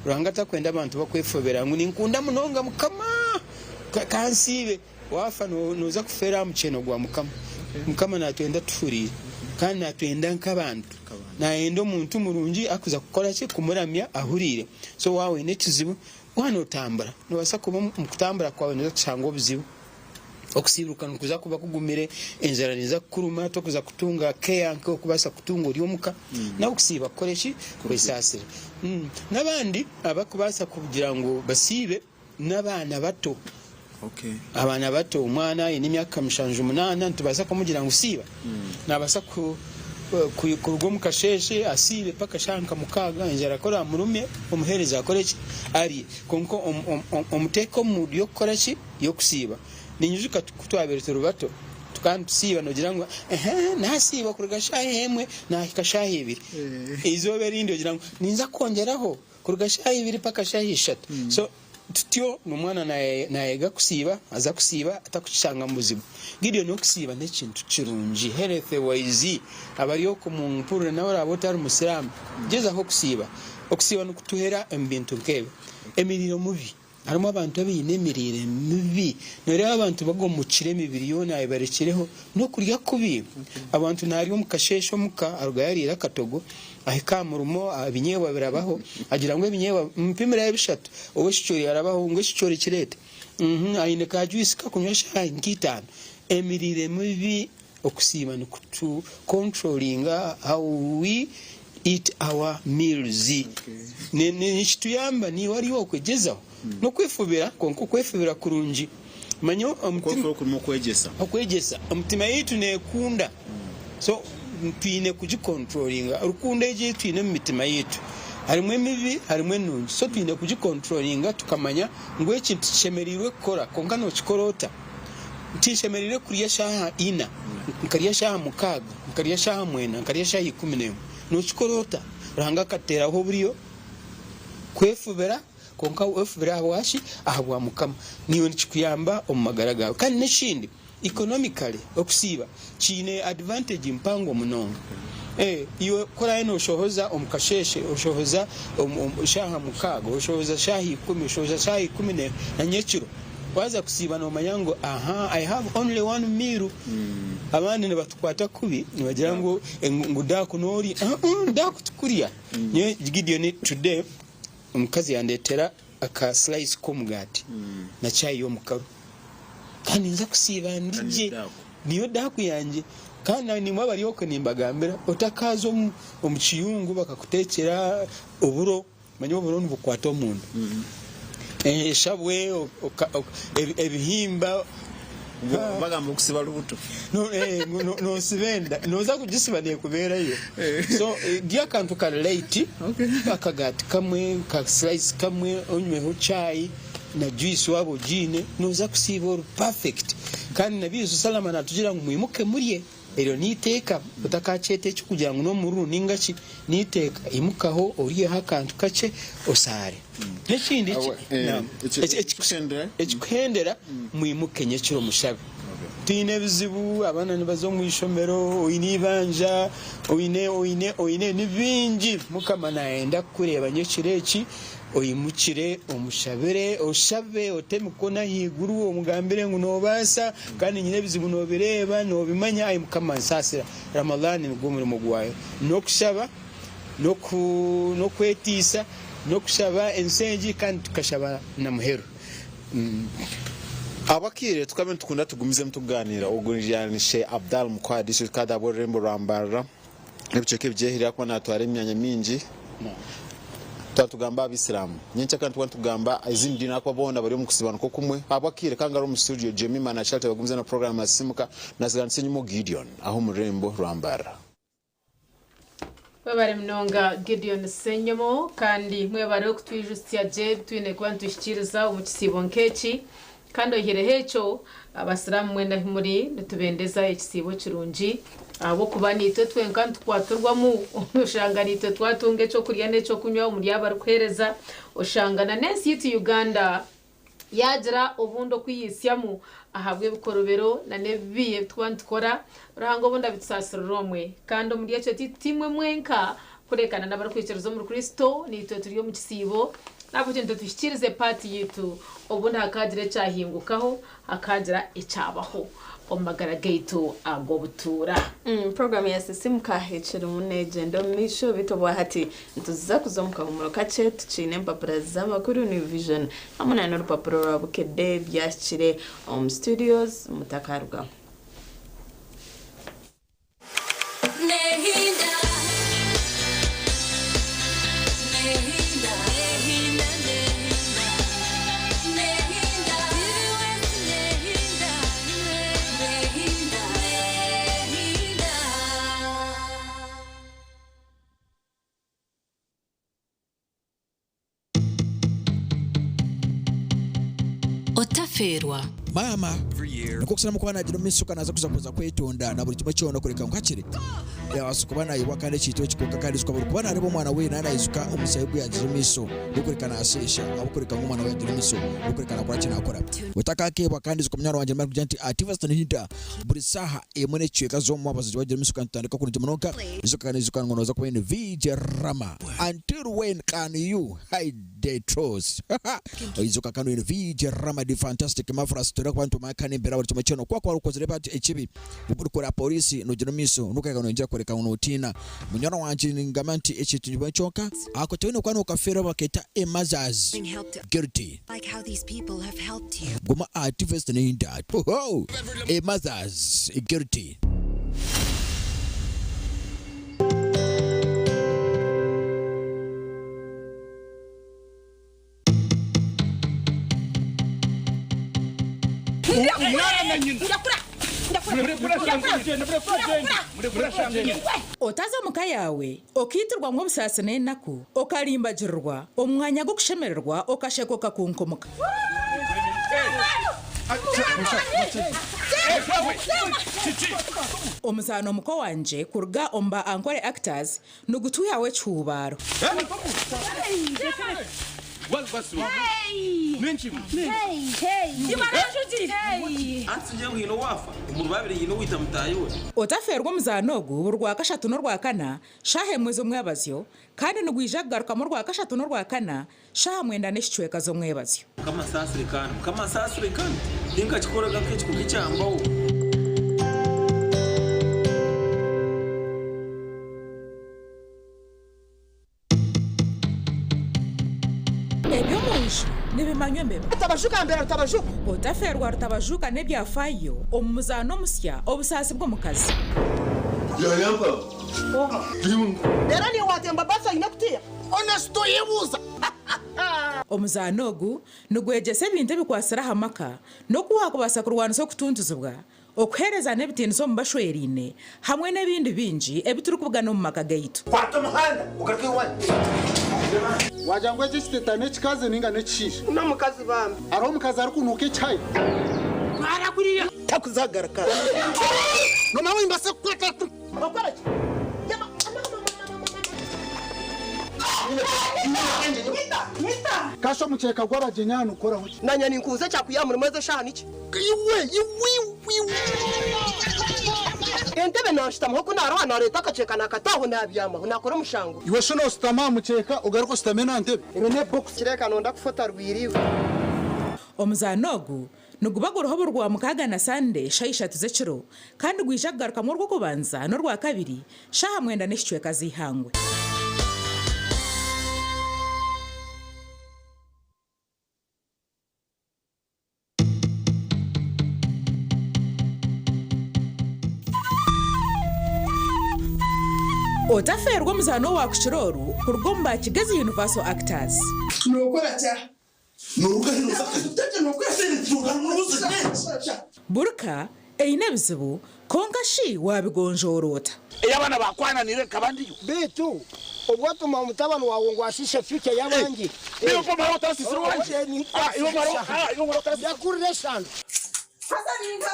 Speaker 13: ranga takwenda abantu bakwefubera ngo ninkunda munonga mukama kansibe wafa noza kufera mucheno gwa mukama natwenda tufurire kandi natwenda nkabantu naendo muntu murungi akuza gukora cyo kumuramya ahurire so wawe nekizibu wana utambara nobasa kuba mukutambara kwawe noza kushanga obuzibu okusibuka nkuza kuba kugumire enzara niza kuruma tokuza kutunga care nko kubasa kutunga uri omuka na okusiba koreshi kwesasira nabandi abakubasa kugira ngo basibe nabana bato abana bato umwana y'imyaka 7 ntubasa kumugira ngo usiba nabasa kurugwa mukasheshe asibe paka shanka mukaga injara kora murume umuhereza akorechi ari konko omuteko mu yo korechi yo kusiba ninyuzuka kutwabere rubato tukansiba nogira ngo nasiba kurugashaye hemwe nakashaye ibiri izobe rindi ogira ngo ninza kongeraho kurugashaye ibiri paka shaye 3 so tutyo numwana nayega kusiba aza kusiba atakushanga muzimu Gideon no kusiba nekintu kirungi health wise abariyo ku mpurure nawe abotari musiramu geza ho kusiba okusiba no kutuhera embintu nkebe emiriro mubi harimo abantu abine emirire mubi nore abantu bagomukire emibiri yona ibarekireho no kurya kubi abantu nari omukashesho muka arugayarira katogo ahika murumo abinyewa birabaho agira ngo ebinyewa mpimira ebishatu owe shicori yarabaho ngo shicori kirete ayine ka juice ka kunywesha nkitano emirire mubi okusiba no kutu controlling how we eat our meals ne chituyamba ni wari okwegezaho no kwefubira konko kwefubira kurungi manyo omutima okwegesa omutima yitu nekunda so twine kugicontrolling urukunda eje twine mu mitima yitu harimo emibi harimo enungi so twine kugicontrolling tukamanya ngo ekintu kishemerirwe kora konka no kikorota tishemerire kuriya shaha ina nkariya shaha mukaga nkariya shaha mwena nkariya shaha 11 no kikorota ranga kateraho buriyo kwefubira konka wefubira awashi ahabwa mukama niyo nikuyamba omumagara gawe kandi neshindi economically okusiba chine advantage mpango munonga iyo kora eno shohoza omukasheshe oshohoza shaha mukaga oshohoza shahi 10 oshohoza shahi 10 na nyekiro waza kusiba no mayango I have only one meal abandi ne batukwata kubi nibagira ngo ngudaku nori ndaku tukuriya nye Gideon today omukazi yandetera aka slice komugati na chai yo mukaru kandi nza kusiba ndije niyo daku yanje kandi ni mwabari yoko nimbagambira otakazo omukiyungu bakakutekera oburo manyo oburo nbukwata omundu shabwe ebihimba
Speaker 14: bagamba okusiba lubuto
Speaker 13: no sibenda noza kugisiba ne kuberayo so dia kantu ka late akagati kamwe ka slice kamwe onyweho chai na juice wabo jine noza kusiba perfect kandi nabizo salama natugira ngo muyimuke muriye ero niteka utakacete kugira ngo no muru ningachi niteka imukaho oriye hakantu kace osare n'ikindi ekikhendera muimukenye kiro mushabe tine bizibu abana nibazo mwishomero oyinibanja oyine nibingi mukama naenda kureba nyekireki oyimukire omushabere oshabe otemukona higuru omugambire ngo nobasa kandi nyine bizibu nobireba nobimanya ayi mukama nsasira Ramadhan ngo muri mugwayo nokushaba nokwetisa nokushaba ensengi kandi tukashaba na muhero
Speaker 12: abakire tukame tukunda tugumize mutuganira ugurijanishe Abdal Mukwaya district kadabo rembo rambara nebiceke byehira ko natware imyanya mingi tatugamba abisilamu nyencha kandi tugamba izindi nako bonda bari mu kusibana ko kumwe abakire kangaro mu studio Jemmy Manachate bagumze na program asimuka naziganse nyumo Gideon aho mu rembo rambara
Speaker 2: babare mnonga Gideon Senyemo kandi mwe bari kutwijustia je twine kwantu ishikiriza umukisibo nkeki kandi ohere hecho abasilamu mwenda muri nitubendeza ekisibo kirungi abo kubanito twenkantu kwaturwamu ushanganito twatunge cyo kurya neco kunywa muri abarukhereza ushangana nesi yitu Uganda yagira obundo kwiyisyamu ahabwe bikorobero na nebiye twandikora rango bunda bitsasiromwe kandi muri yacho titimwe mwenka kurekana n'abarukwicerezo muri Kristo nito turiyo mu kisibo nabo cyento tushikirize party yitu obunda hakagire cyahingukaho hakagira icyabaho omagara gate agobutura
Speaker 3: program ya sisimuka hechere munegendo misho bitobwa hati ntuza kuzomuka umuro kace tucine mpapura z'amakuru New Vision amuna n'urupapuro rwabukede byashire studios mutakaruga
Speaker 15: Otaferwa mama nikukusana mukwana jino misuka naza kuza kwetonda na buli kimwe cyono kureka nkakire yawasukubana yiwakane chito chikoka kandi sukaba kubana aribo mwana we nana izuka umusayibu ya jino miso ukureka asesha abukureka ngumwana we jino miso ukureka nakora kina akora utaka ke bakandi zukumnyaro wanje mari kujanti activist nhinda buri saha emone chweka zo mu abazi wa jino miso kantandika kuri jimonoka izuka kandi izuka ngono za kubene VJ Rama until when can you hide the truth izuka kandi VJ Rama the fantastic mafras tora kwantu makane mbera buri cyano kwa rukoze rebati ekibi ubukora polisi no jino miso nukeka no njya koreka unotina munyana wanje ngamanti ekitunjwe cyoka akotone kwano kafera baketa emazaz guilty like how these people have helped you goma activist in that oh emazaz guilty
Speaker 16: otaza muka yawe okitirwa nk'obusasine naku okalimbagirwa omwanya gwo kushemererwa okashekoka kunkomoka omusano muko wanje kurga omba ankore actors nugutu yawe cyubaro otaferwa muzanogu burwa kashatu no rwa kana shahe mwezo mwabazyo kandi nugwija garuka mu rwa kashatu no rwa kana shaha mwenda neshicweka zo mwebazyo
Speaker 17: kama sasire kandi dinka chikoraga kechi kukicyambaho
Speaker 16: nibimanywe mbeba
Speaker 18: tabashuka mbera tabashuka
Speaker 16: otaferwa rutabajuka nebyafayo omuzano musya obusasi bwo mukazi
Speaker 18: yampa dera ni watemba basa inakutia honesto yebuza
Speaker 16: omuzano ogu nugwegese ebintu bikwasira hamaka no kuwakubasa kurwanisa okutuntuzibwa okuhereza n'ebitiniso mu bashwerine hamwe n'ebindi bingi ebituri kubugana mu maka gaitu
Speaker 18: kwata muhanda ugaruke iwanyu wajangwe ekisiteta n'ekikazi ninga n'ekishisha uno mukazi bambi ariho mukazi ari kunuka icyayi
Speaker 16: barakuriya
Speaker 18: takuzagaragara Noma wimba se kwata. Okora. Kasho mucheka gwara jenyano ukora huki.
Speaker 19: Nanya ninkuze cyakuyamura mweze shani iki.
Speaker 18: Iwe.
Speaker 19: Entebe nashita mhoko narwana leta kacheka nakataho nabyama nakora mushango.
Speaker 18: Iwe shono stama mucheka ugaruko stamena ntebe.
Speaker 19: Iwe ne box kireka nonda kufota rwiriwe.
Speaker 16: Omuzanogu nugubaga uruhobo rwa mukaga na sande shayishatu z'ekiro kandi gwijagaruka mu rwo kubanza no rwa kabiri shaha mwenda n'ishicwe kazihangwe. Otaferwa muzano wa kuchiroru kurugomba Kigezi Universal Actors.
Speaker 18: Nokora cha.
Speaker 16: Burka einebizibu kongashi wabigonjorota.
Speaker 18: Eyabana bakwana nire kabandiyo.
Speaker 19: Betu obwatuma mutabano wawe ngo asishe future yabangi.
Speaker 18: Iyo mama utasisi wanje. Iyo maro utasisi.
Speaker 19: Yakurire sana.
Speaker 20: Sasa ninga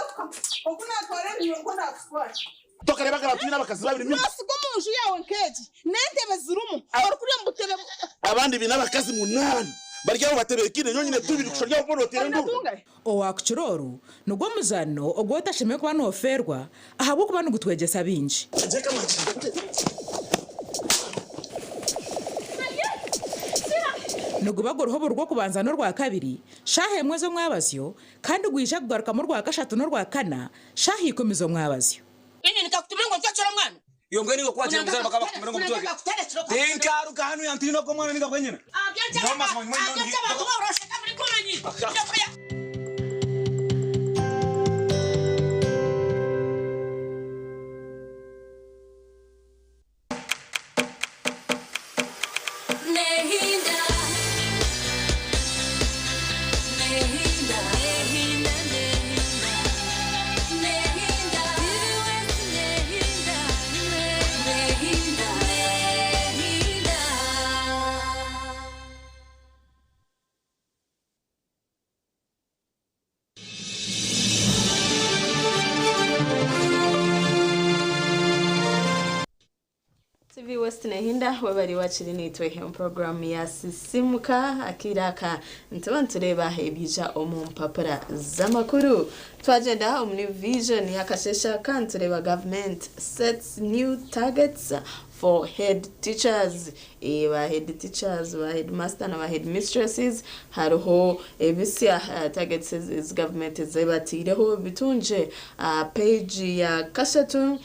Speaker 20: okuna kore niyo kona kufuata.
Speaker 18: Toka reba kana twina bakazi babiri mimi.
Speaker 20: Nasigo munju yawe nkeji. Nentebe zirumu. Orukuriye mbutebe.
Speaker 18: Abandi bina bakazi munani. Barya batebekine nyonyine tubiri kushorya bono terendu.
Speaker 16: Owakuchiroru nugwo muzano ogwota sheme kwa no ferwa ahabo kuba nugutwegesa binji. Nugubago ruhobo rwo kubanza no rwa kabiri shahe mwezo mwabazyo kandi gwisha kugaruka mu rwa gashatu no rwa kana shahe ikomizo mwabazyo.
Speaker 20: Yenye nikakutumengo cyacora mwana.
Speaker 17: Yongeni ngo kwaje muzara bakaba kumengo mutwege. Tenkaruka hanu yantino ko mwana ninga kwenyena. Ngoma mwana mwana.
Speaker 3: TV West Nehinda wabari wachiri nitwe program ya sisimuka akiraka ntureba ebija omumpapura z'amakuru twagenda omni vision yakashesha kantureba government sets new targets for head teachers head teachers headmaster na head mistresses hariho ebisya targets is government zebatireho bitunje page ya kashatu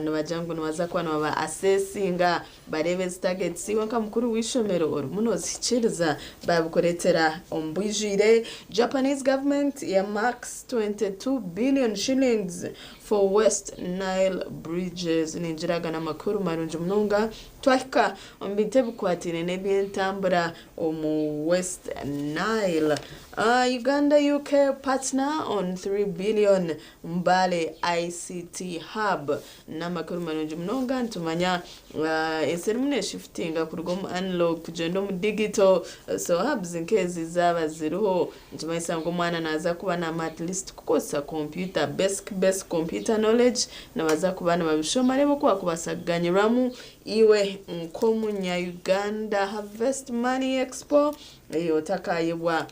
Speaker 3: nabajangu nabazakwa naba assessinga barebe targets wanka mukuru wishomero orumuno zikiriza babukoretera ombujire Japanese government ya max 22 billion shillings for West Nile bridges ninjiraga na makuru marunju mnonga twaka ombitebu kwatine nebyentambura omu West Nile. Uganda UK partner on 3 billion Mbale ICT hub na makuru marunju mnonga ntumanya esermune shiftinga kurugomu analog kugenda mu digital so hubs nkezi zaba ziruho ntumayisa ngo mwana naza kuba na at least kukosa computer basic computer knowledge na baza kubana babishoma rebo kwa kubasaganyiramu iwe nkomu nya Uganda Harvest Money Expo otakayewa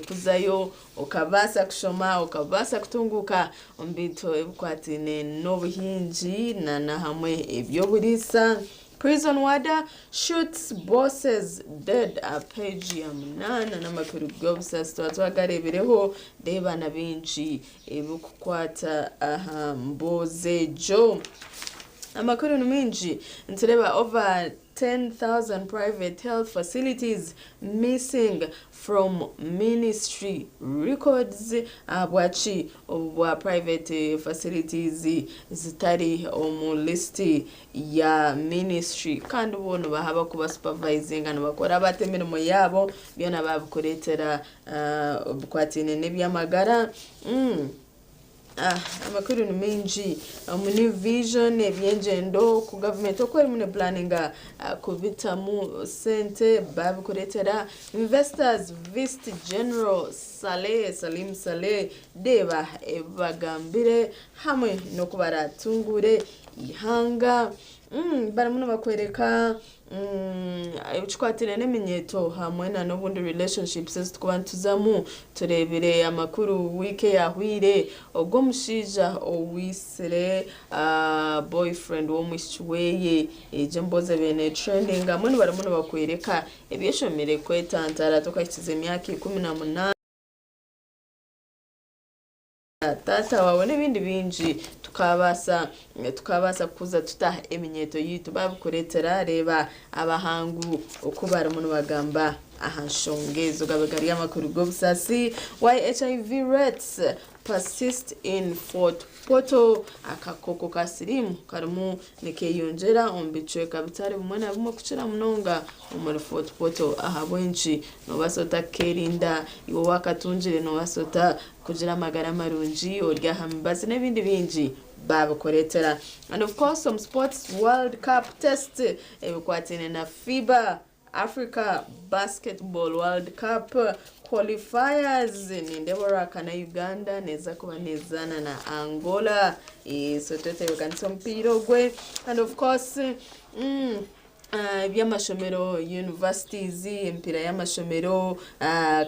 Speaker 3: kuzayo okabasa kushoma okabasa kutunguka ombito ebukwatine n'obuhinji na hamwe ebyoburisa. Prison warder shoots bosses dead a page ya munana na makuru gobsa twagarebereho deba na binji ebukukwata mboze jo amakuru numinji ntureba over 10,000 private health facilities missing from ministry records. Abwachi wa private facilities zitari omu listi ya ministry kandi bono bahaba kuba supervising and bakora batemirimo yabo byona babukoretera bukwatine nebyamagara amakuru ni menshi mu new vision ebyengendo ku government okweri mune planninga kubitamu sente babikuretera investors vice general Salim Saleh deba bagambire hamwe no kubaratungure ihanga baramuno bakwereka ibikwatire n'eminyeto hamwe na n'ubundi relationships tukubantuzamo turebere amakuru wike yahwire ubwo mushija owisere boyfriend wo mwishyuweye eje mboze bene trending amwe baramuno bakwereka ebyeshomere kwetantara tukakize imyaka 18 tata wawe n'ibindi binji tukabasa kuza tuta eminyeto yitu babikuretera reba abahangu ukubara umuntu bagamba ahanshongezo gabagari amakuru gobsasi why HIV rates persist in Fort Poto akakoko kasirimu karimu nikeyongera ombichwe kabitari bumwe na bumwe kucira munonga muri Fort Poto ahabwenji no basota kerinda iwo wakatunjire no basota kugira amagara marunji orya hambase n'ibindi binji babukoretera. And of course some sports World Cup test ebikwatine na FIBA Africa Basketball World Cup qualifiers ni Deborah kana Uganda neza kubanezana na Angola sotote yokanso mpiro gwe. And of course by'amashomero universities empira y'amashomero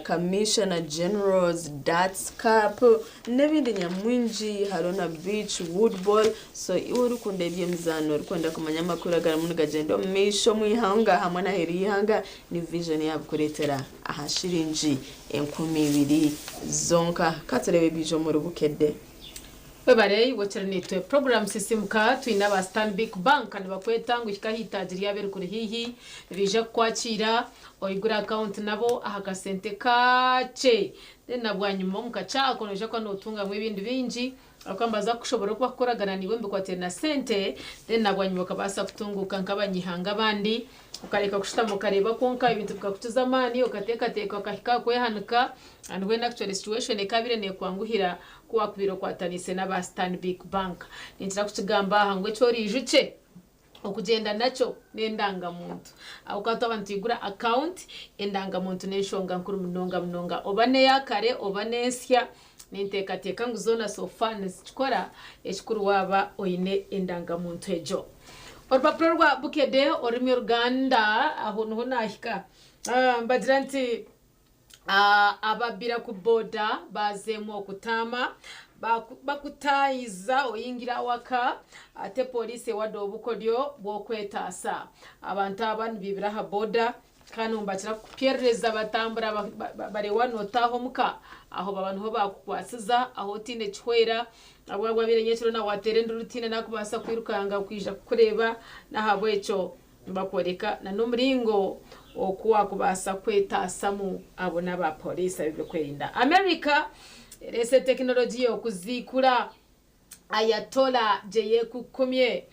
Speaker 3: commissioner generals darts cup n'ibindi nyamwinji harona beach woodball so iwe rukunde by'emizano rukwenda kumanya makuru agara mu gagendo misho mwihanga hamwe na herihanga ni vision yabukuretera ahashirinji 12 zonka katurebe bijo mu rubukedde Webare wachiranitwe program sisimuka tuina ba Stanbic Bank kandi bakweta ngo ikahitagira yabere kuri hihi bije kwakira oyigura account nabo ahakasente kace dena bwanyuma mukacha konoje ko notunga mu ibindi binji akwambaza kushobora kuba koragana niwe mbe kwatera na sente dena bwanyuma kabasa kutunguka nkabanyihanga bandi ukareka kushitamo kareba konka ibintu bwakutuzamani ukateka kahika kwehanuka and when actually situation ekabire ne kwanguhira kuwa kubiro kwatanise n'aba Stanbic Bank nitira kutugamba hangwe cori ijuce okugenda nacho nendanga muntu akukato abantu igura account endanga muntu neshonga nkuru munonga obane yakare obanesya nintekateka nguzona so fans chikora ekikuru waba oine endanga muntu ejo orupapuro rwa Bukede orimi Uganda aho noho nahika mbadiranti ababira ku boda bazemo kutama bakutayiza oyingira waka ate police wadobukodyo bokwetasa abantu abantu bibira ha boda kanumbakira kupiereza batambura bare wanotaho muka aho babantu ho bakukwasiza aho tine chwera abagwa birenyekiro na waterenda rutine nakubasa kwirukanga kwija kureba nahabwecho bakoreka na numringo okuwa kubasa kwetasamu abona ba police bikwerinda America rese technology yo kuzikura Ayatola Jeyekukumye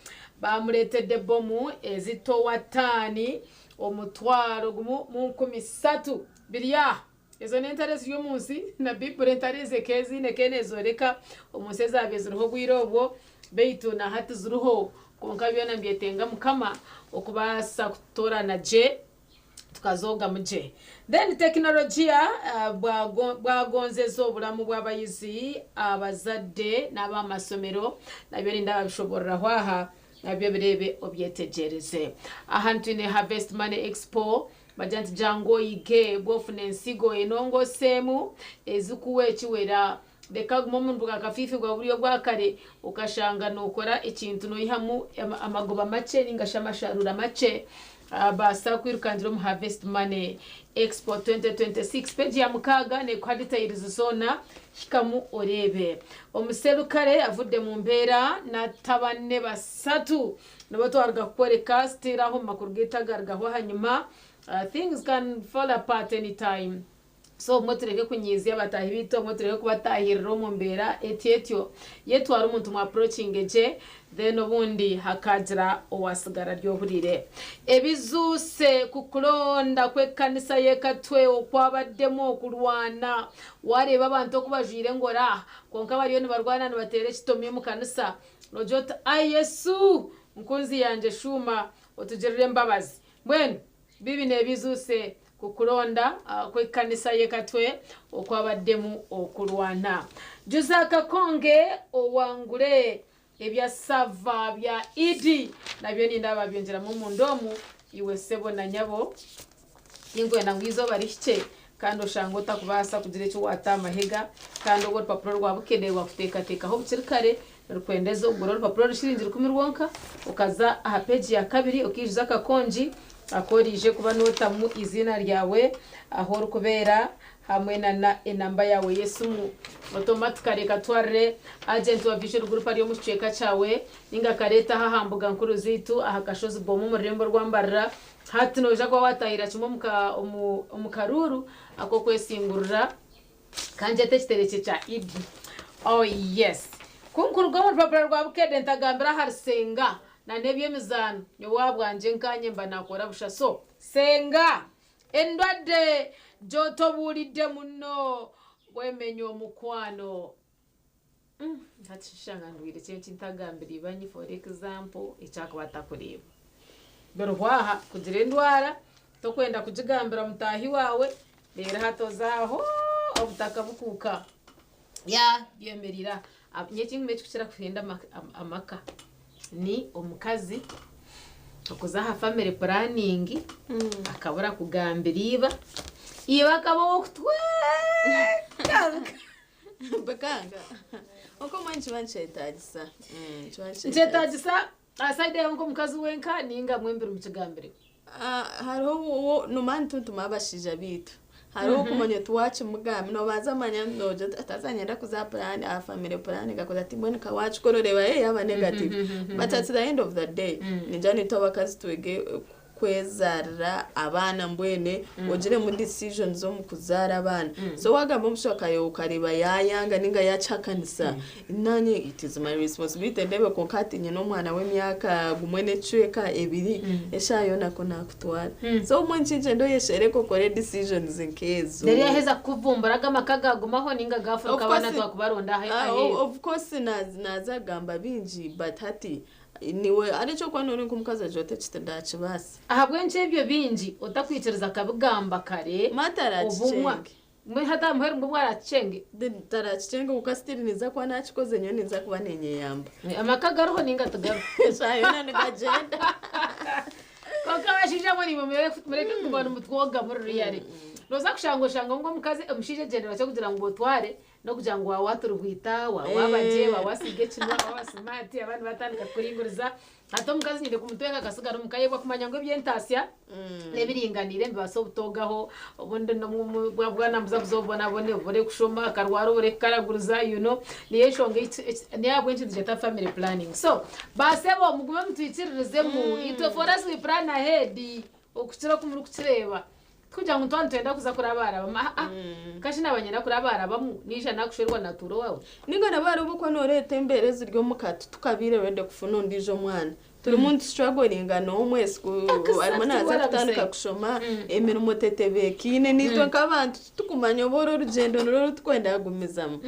Speaker 3: bamuretede bomu ezito watani omutwaro gumu mu 13 biliya ezo n'interest y'umunsi na Bible interest kezi nekenezo reka umuseza abezuruho gwirobwo beitu na hati zuruho konka byona mbyetenga mukama okubasa kutora na je tukazoga muje then teknolojia bwagonzezo obulamu bw'abayizi abazadde n'abamasomero nabyo ndabishobora hwaha nabyo birebe obyetegereze ahantu ne Harvest Money Expo bajanti jango ige bofune nsigo enongo semu ezikuwe kiwera bekagumo mundu kakafifi gwa buriyo bwakare ukashanga nokora ikintu no ihamu amagoba mace ningashamasharura mace basa kwirukandira mu Harvest Money Expo 2026 page ya mukaga ne kwa details zona hikamu orebe omuserukare avude mu mbera na tabane basatu nabato arga koreka stiraho makuru getagargaho hanyuma things can fall apart anytime
Speaker 2: so mwe tureke kunyizya batahi bito mwe tureke kubatahirira mu mbera etyo yetu ari umuntu mu approaching je then obundi hakagira owasigara ryoburire ebizuse kukulonda kwekanisa yekatwe okwabaddemu okulwana wareba abantu okubajwire ngora konka bariyo nibarwana nibatere kitomi mu kanisa rojota Yesu nkunzi yanje shuma otugerere mbabazi mbwenu bibi nebizuse kukulonda kwekanisa yekatwe okwabaddemu okulwana Juzaka Konge owangule ebya sava bya idi nabyo ninda byongera mu mundomu iwe sebo na nyabo ingwena ngwizo barishye kandi oshangota kubasa kugira cyo watamahega kandi ubwo papuro rwabukenewe kuteka aho bukirikare rukwendezo ubwo papuro rushiringira kumirwonka ukaza aha page ya kabiri ukijuza Kakonji akorije kuba nota mu izina ryawe aho rukubera hamwe na enamba yawe Yesu mu automatically katware agent wa Vision Group ariyo muceka cyawe ninga kareta hahambuga nkuru zitu ahakashozi bomu mu rembo rwambarira hati noja kwa watahira cyimo mukaruru ako kwesingurura kanje tekitereke cya idi oh yes kunkurwa mu papuro rwa bukede ntagambira harisenga na nebye mizano ni wabwanje nkanye mba nakora busha so senga endwade joto bulide muno wemenyo omukwano hatishanga ndwire cyo kintagambira ibanyi for example icyakubata kureba berwaha kugira endwara to kwenda kujigambira mutahi wawe rero hatozaho obutaka bukuka ya yemerira nyekingi mechukira kufenda amaka ni omukazi okuzaha family planning akabura kugambira iba kabokutwe
Speaker 3: bakanga uko mwanchi banchetagisa
Speaker 2: chetagisa aside yango mukazi wenka ninga mwembira mukigambire
Speaker 3: hariho numani tuntuma abashija bitu hariho kumanya tuwache mugami no bazamanya noje atazanyenda kuza plan a family plan gakoza timbone kawache kororeba yaba negative but at the end of the day ninjani to bakazi twege kwezara abana mbwene ogire mu decisions zo mukuzara abana so wagamba mushoka yo ukareba yayanga ninga yacakanisa nanye it is my responsibility ndebe konkatinye no mwana w'emyaka gumwene cweka ebiri eshayo nako nakutwara so mwencije ndo yeshereko kore decisions nkezo
Speaker 2: nderi yaheza kuvumbura gamakaga gumaho ninga gafuruka abana twakubaronda ahe
Speaker 3: of course naza gamba binji but hati niwe aricho kwanone kumukaza jote chitendachi basi
Speaker 2: ahabwenje ibyo binji utakwitereza kabugamba kare
Speaker 3: matarachenge
Speaker 2: mwe hata mweru mbwa arachenge
Speaker 3: tarachenge ukastiri niza kwa nachikoze nyoni niza kuba nenye yamba
Speaker 2: amakaga roho ninga tagaro
Speaker 3: sayona nigagenda
Speaker 2: koka bashija muri mureke kubana mutwoga muri yari roza kushanga ngo mukaze umushije genera cyo kugira ngo botware no kugira ngo waturwita wabaje wawasige kinwa wawasimati abantu batandika kuringuriza hato mukazi nyine kumutwenga gasigara mukayebwa kumanya ngo byentasiya nebiringanire mbaso butogaho ubundi no bwana muzabuzobona bone bore kushoma karwaro bore karaguriza niye shonge ni abwenje djeta family planning so basebo mugume mutwikiririze mu ito for us we plan ahead okutira kumuri kutireba kugira ngo twantenda kuza kurabara kashi nabanyera kurabara bamu nisha nakushirwa naturo wawe
Speaker 3: ningo nabara ubuko norete mbereze ryo mukatu tukabire wende kufuna ndijo mwana turi muntu struggling no mwese arimo naza kutandika kushoma emirimo tetebe kine nitwe kabantu tukumanya boro rugendo noro twenda gumizamo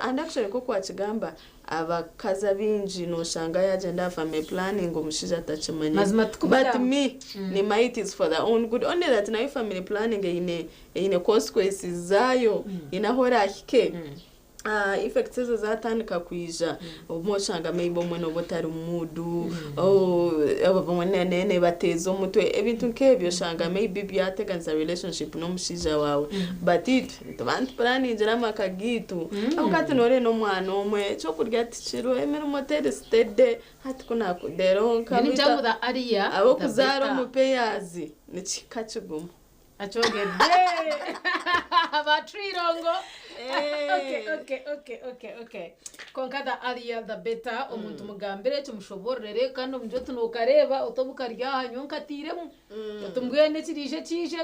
Speaker 3: and actually ko kwakigamba abakaza binji no shanga yaje nda family planning umushija atachimanya but me ni might is for their own good only that na family planning ine consequences zayo inahora hike effects zatandika kwija umushanga maybe umwe botari umudu abavumwe nene batezo mutwe ebintu nkebyo shanga maybe byateganza relationship no mushija wawe but it abantu planning jama kagitu akati nore no mwana umwe cyo kurya tishiro emero motel steady hati kuna kudero
Speaker 2: kamita ni jamu da aria
Speaker 3: abo kuzaro mupeyazi ni chikachigumu
Speaker 2: achogede abatrirongo Okay. Konkada aliya the better omuntu mugambire cyumushoborere kandi umujyo tunukareba utobukarya nyonka tiremu tumwene kirije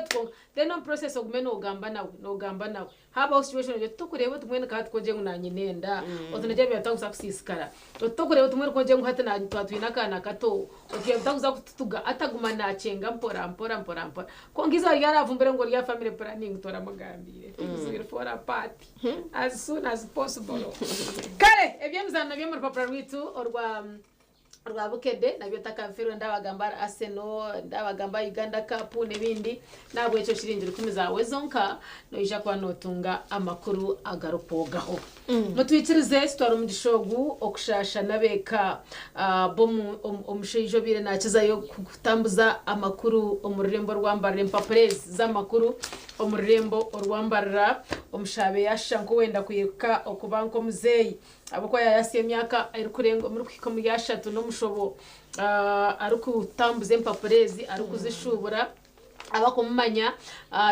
Speaker 2: two then on process ogumena ogamba nawe haba situation yo tukureba tumwene ka twoje ngunanye nenda otuneje byatagusa kusisikara tukureba tumwene koje nguhate na twatwina kana kato okiye bitaguza kutuga ataguma nacenga mpora kongiza yaravumbere ngo rya family planning tora mugambire tuzira for a party as soon as possible kare ebyemuzana byo mu rupapuro rwitu orwa bukede nabyo takafiro ndabagamba Arsenal ndabagamba Uganda Cup n'ibindi nabwo icyo shiringiro kumizawe zonka no ija kwa notunga amakuru agarupogaho mutwikirize sitwara mu gishogu okushasha nabeka bomu omushijo bire nakizayo kutambuza amakuru omurembo rwambarira paprez z'amakuru omurembo orwambarira omushabe yashanko wenda kuyeka okubanko muzeyi abako yasiye myaka arikurengo muri kwikomu yashatu no mushobo arukutambuze paprez arukuzishubura abakomanya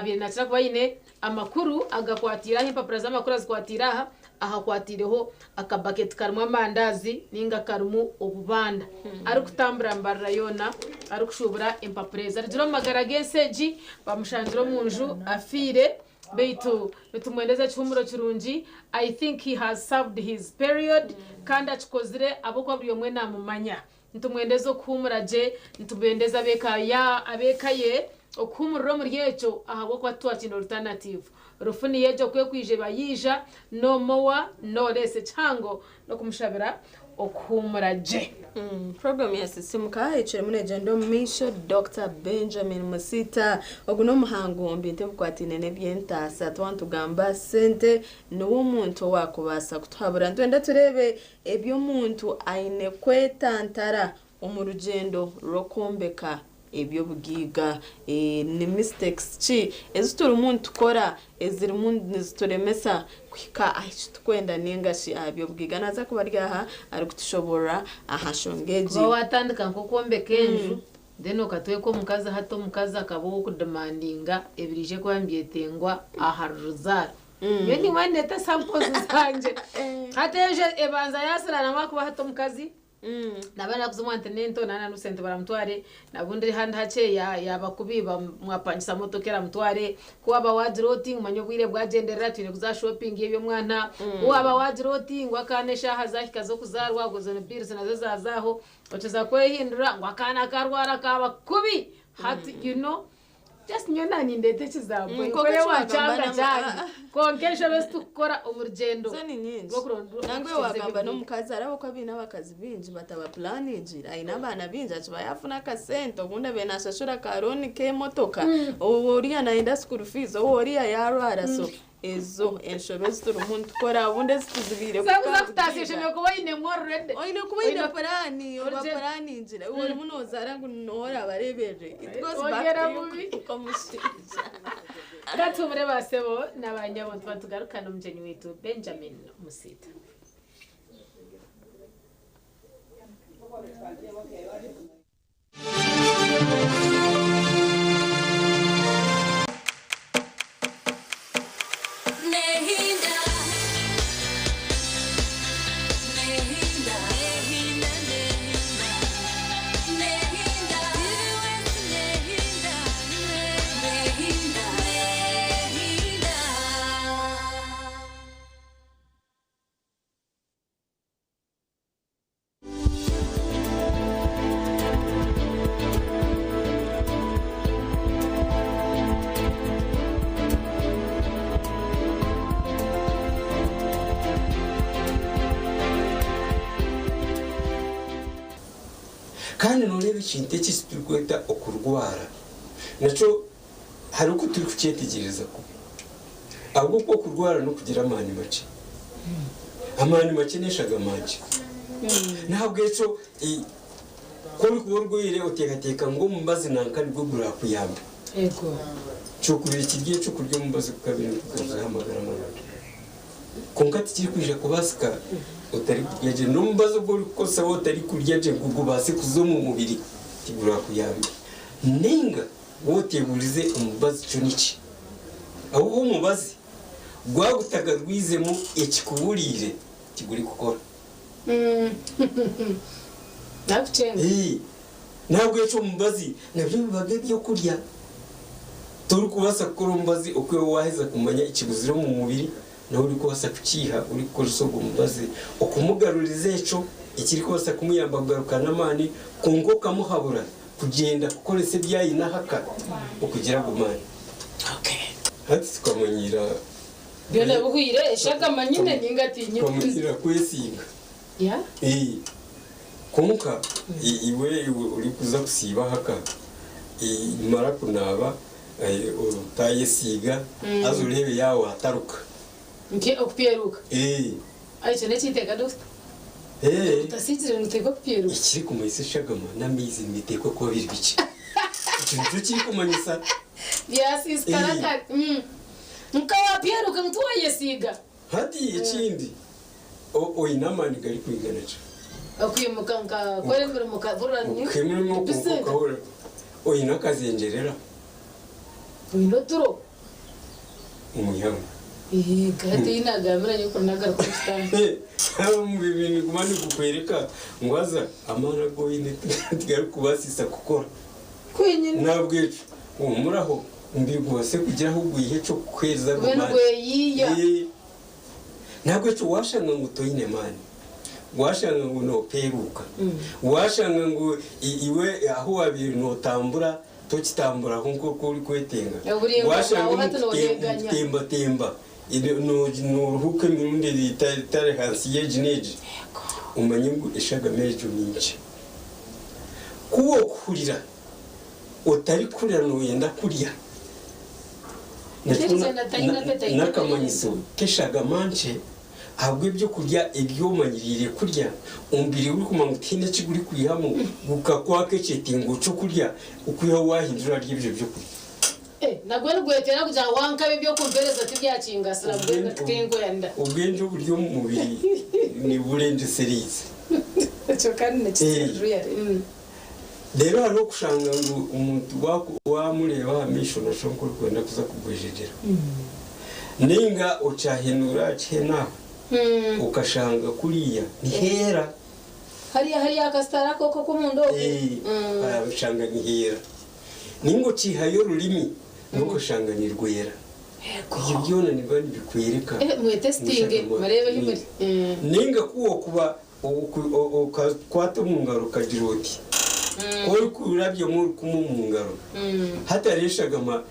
Speaker 2: bire nakira kubayine amakuru agakwatira impapuro z'amakuru azikwatira aha kwatireho akabaketi karumwa amandazi ninga karumu obubanda ari kutambura mbarra yona ari kushubura impapuro zarijiro magara genseji bamushanjiro munju afire beitu nitumwendeza cyumuro kirungi I think he has served his period kandi achikozire aboko buri yomwe namumanya nitumwendezo kumuraje nitubendeza abekaye okumurro muri yecho ahabo kwa twakino alternative rufuni yejo kwe kwije bayija no mowa no lese chango no kumushabira okumuraje
Speaker 3: program ya sisimuka ichere muri agenda misho Dr. Benjamin Musita oguno muhango mbite bukwatine nebyenta satwantu gamba sente no muntu wakubasa kutwabura ndenda turebe ebyo muntu aine kwetantara omurugendo rokombeka ebyo bugiga ni mistakes chi ezitura umuntu kora eziri umuntu zituremesa kwika ahitwenda ningashi abyo bugiga naza kubaryaha ari kutushobora ahashongeji
Speaker 2: watandika nko kombeka enju then okatwe ko mukaza hato mukaza akabo kudemandinga ebirije kwambye tengwa aharuzara yeni wandeta samples zanje hateje ebanza yasirana makuba hato mukazi nabana kuzumwa internento nana nusente baramutware nabundi handi hace yabakubiba mwapanyisa motokera mutware kuba wardroting manyobwire bwagenderera twine kuza shopping yebyo mwana kuba wardroting wakanesha hazahika zo kuzarwa gozone bills nazo zazaho oteza kwehindura ngwakana karwara kaba kubi hat just nyona nindete kizabwe kore wachanga cyane konkesha bestu kora umurgendo
Speaker 3: nangwe wagamba no mukazi arabo ko abina bakazi binji bataba planingira ina bana binji abayafuna ka sento bunda benashashura karoni ke motoka uriya naenda school fees uriya yarwara so ezo enshobezi turi umuntu kora bunde zituzibire
Speaker 2: sabuza kutasisha meko bayine morrede
Speaker 3: oyine kubayine parani oba parani injira uri munozara ngunora barebeje it goes back to komushinja
Speaker 2: gatumure basebo nabanyabontu batugarukana umjeni witu Benjamin Musita
Speaker 21: kandi nurebe ikintu cy'isituri kweta okurwara naco hari uko turi kucyetegereza ko ahubwo ko kurwara no kugira amani make neshaga make ntabwo eco kuri kuburwire utekateka ngo mumbaze nankari bwo gura kuyamba
Speaker 2: ego
Speaker 21: cyo kubira kigiye cyo kurya mumbaze kukabiri kukaza hamagara mwana konkati kiri kwije kubasika utari kuryaje numbazo bwo kosa utari kuryaje kugo base kuzo mu mubiri kigura kuyamba nenga wote burize umubazi cyo niki aho umubazi gwagutaga rwizemo ekikuburire kiguri gukora ntabwo ejo mubazi nabyo bibaga byo kurya turi kubasa kuri umubazi uko waheza kumenya ikiguziro mu mubiri nawe uri kubasa kukiha uri gukora isogo umubazi ukumugaruriza eco ikiri kubasa kumuyamba kugarukana amani kungo kamuhabura kugenda gukora ese byayinahaka ukugira gumani hati tukamanyira
Speaker 2: byona buhire eshaka manyine ningatinye
Speaker 21: tukamanyira kwesiga konka iwe uri kuza kusiba haka imara kunaba utayesiga azo urebe yawe hataruka
Speaker 2: nke okupieruka ayico neciteka dufite utasitire nuteka kupieruka
Speaker 21: ikiri kumanyisa shagama n'amizi miteko ko biri bice ikintu kiri kumanyisa
Speaker 2: byasiskara mukawapieruka mtu wayesiga
Speaker 21: hati ikindi oinamani gari kwiganaca
Speaker 2: okwimuka nkakorembere mukaburani
Speaker 21: kemurimo kokahora oyina kazengerera
Speaker 2: oyino turo
Speaker 21: umuyaga
Speaker 2: gati inagamira yuko nagara kustana
Speaker 21: mu bibini kumani kukwereka ngwaza amara goyine tigari kubasisa gukora
Speaker 2: kwenyine
Speaker 21: nabwecu umuraho mbiri gwase kugira aho gwiheco kweza
Speaker 2: gumani
Speaker 21: ntabwo cyo washanga ngo toyine mani washanga ngo no peruka washanga ngo iwe aho wabiri no tambura tokitambura nkuko kuri kwetenga washanga temba temba no ruhuke mirundi litare hansi yejineji umanye ngo ishaga mejo minci kuwo kurira utari kurira no yenda kurya nakamanyiso keshaga manche ahubwo ibyo kurya ibyomanyirire kurya umbiri uri kumanga utinde kiguri kwihamo gukakwake cetingo cyo kurya ukwiho wahindura ry'ibyo byo kurya
Speaker 2: nagwe rugwetera kuja wanka bibyo kumpereza tibyakinga sira bwenga tukengo yanda
Speaker 21: ubwenje buryo mu mubiri ni burenje serize
Speaker 2: cyo kandi necyo
Speaker 21: rero hano kushanga ngo umuntu wamureba hamisho na shonko kwenda kuza kugwejedera ninga ucahenura cena ukashanga kuriya ni hera
Speaker 2: hariya akastara koko kumundo
Speaker 21: barabishanga ni hera ningo cihayo rurimi nuko shanga ni rwera ibyo byona ni bandi bikwereka
Speaker 2: mu testing marebe himuri
Speaker 21: ninga kuwo kuba kwata mu ngaro kagiroti uri kurabyo muri kumumungaro hatareshaga ma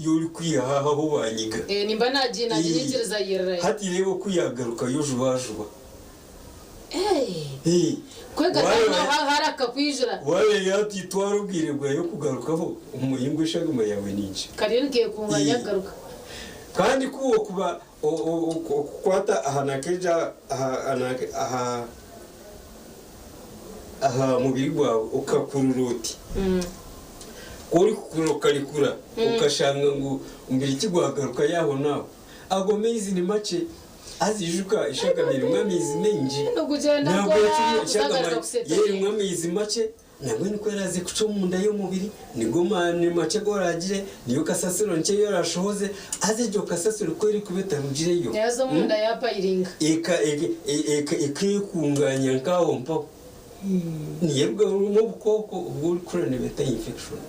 Speaker 21: yuri kwihaha ho banyiga
Speaker 2: nimba najina nyingereza yera
Speaker 21: hati rebo kuyagaruka yo jubajuba
Speaker 2: kwega no haraka kwijura
Speaker 21: wawe yati twarubwirebwa yo kugarukaho umuyingo ishagama yawe ninje
Speaker 2: karingiye kunganya garuka
Speaker 21: kandi kuwo kuba kwata ahanakeja aha mubiri gwawe ukakururoti uri kukurokarikura ukashanga ngo umbiri kigwagaruka yaho nawe agomezi ni make azijuka ishagamira umwamizi menji ntabwo yashagama yeri umwamizi make nabwo niko yarazi kuco mu nda y'umubiri nigoma ni make goragire niyo kasasiro nce yorashoze azejo kasasiro ko iri kubeta rugireyo
Speaker 2: yazo mu nda yapa iringa
Speaker 21: ikikunganya nkaho mpako niyebwe mu bukoko ubwo kurane beta infection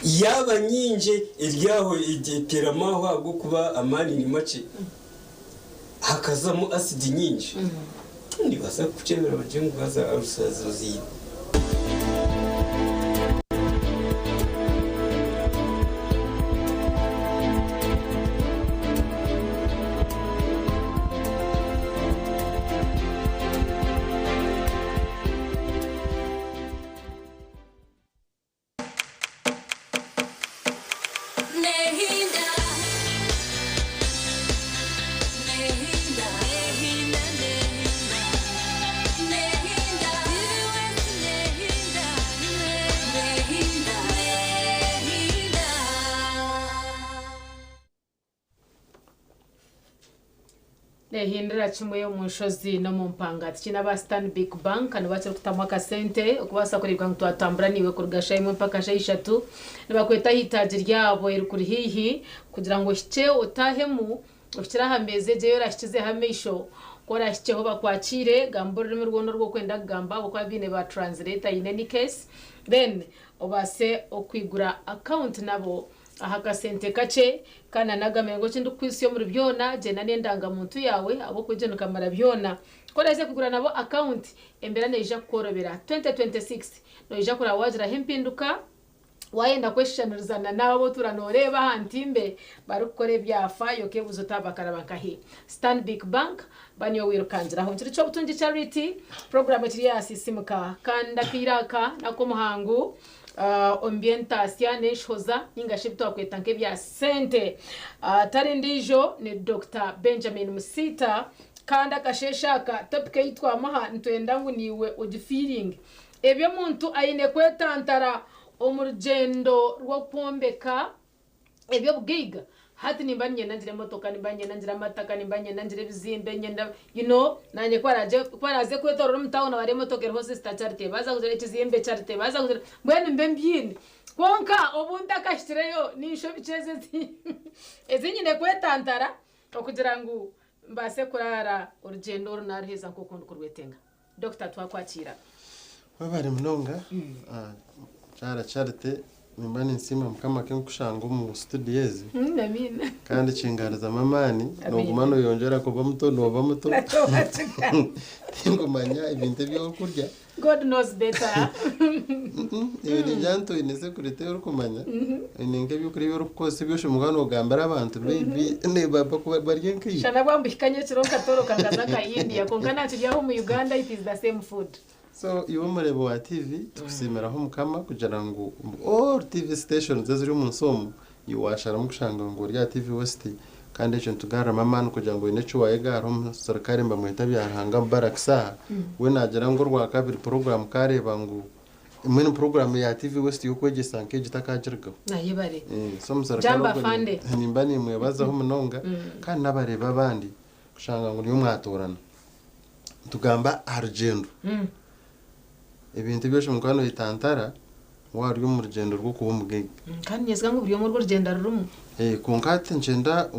Speaker 21: yaba nyinje iryaho igitera maho agwo kuba amani ni make hakazamo acid nyinshi ndibasa kucebera bajengu baza arusazo ziyi
Speaker 2: hindura kimwe yo mu nshozi no mu mpanga tikina ba Stanbic Bank anubakira kutamwa kasente ukubasa kuribwa ngo twatambura niwe kurugasha imwe mpaka 3 nibakweta hitaje ryabo irukuri hihi kugira ngo shike utahemu ukira hameze je yorashize hamisho kora shikeho bakwakire gambo rurimi rwono rwo kwenda gamba bukwa bine ba translator in any case then obase okwigura account nabo aha kasente kace kana nagamengo cindi kwisi yo muri byona je nane ndanga muntu yawe abo kujeno kamara byona koreze kugura nabo account embera neja korobera 2026 no ija kora wajira hempinduka wayenda kweshanrizana nabo turanoreba hantimbe barukore byafa yoke buzotabakara bankahi Stanbic Bank banyo wirukanjira aho cyo butungi charity program kiri yasisimuka kanda kiraka nako muhangu ambientation neshoza ingashibito akwetanke bya sente tarindijo ni Dr. Benjamin Musita kanda kasheshaka topic yitwa maha ntwenda ngo niwe feeling ebyo muntu ayine kwetantara omurugendo rwo pombeka ebyo bwiga hati nimbanye nanjire motoka nimbanye nanjire amataka nimbanye nanjire bizimbe nyenda nanye kwaraze kwetorora mutauna wari motoka hose sister charity baza kuzira ikizimbe charity baza kuzira mbene mbembyine konka obunda kashitireyo nisho biceze ezinyine kwetantara okugira ngo mbase kurara urugendo runariheza nko kurwetenga Dr. twakwakira
Speaker 1: wabari mnonga charity nimbani nsima mukama ke nkushanga mu studios
Speaker 2: namina
Speaker 1: kandi cingariza mamani no gumano yongera ko bamuto no bamuto ngumanya ibintu byo kurya
Speaker 2: God knows better
Speaker 1: ibintu byanto inese kurete uri kumanya inenge byo kuri byo kose byoshe mugano gambara abantu baby ne baba ko barye nki
Speaker 2: shana bambikanye kironka toroka ngazaka India konka nacu yaho mu Uganda it is the same food.
Speaker 1: So iwo murebo wa TV tukusimeraho mukama kugira ngo all TV stations ziri mu nsomo yiwashara mukushanga ngo rya TV West kandi cyo tugara mamani kugira ngo inecho wayegara mu serikali mbamweta byahanga baraksa we nagira ngo rwa kabiri program kareba ngo imwe program ya TV West yo kwegesa nke gitakajirga
Speaker 2: nayibare
Speaker 1: so musarikali nimbani mwebazaho munonga kandi nabareba bandi kushanga ngo niyo mwatorana tugamba argendo ibintu byose mukano itantara wari yo mu rugendo rwo kuba mugege
Speaker 2: kandi nyezga ngo buriyo mu rugendo rumu
Speaker 1: konkate ngenda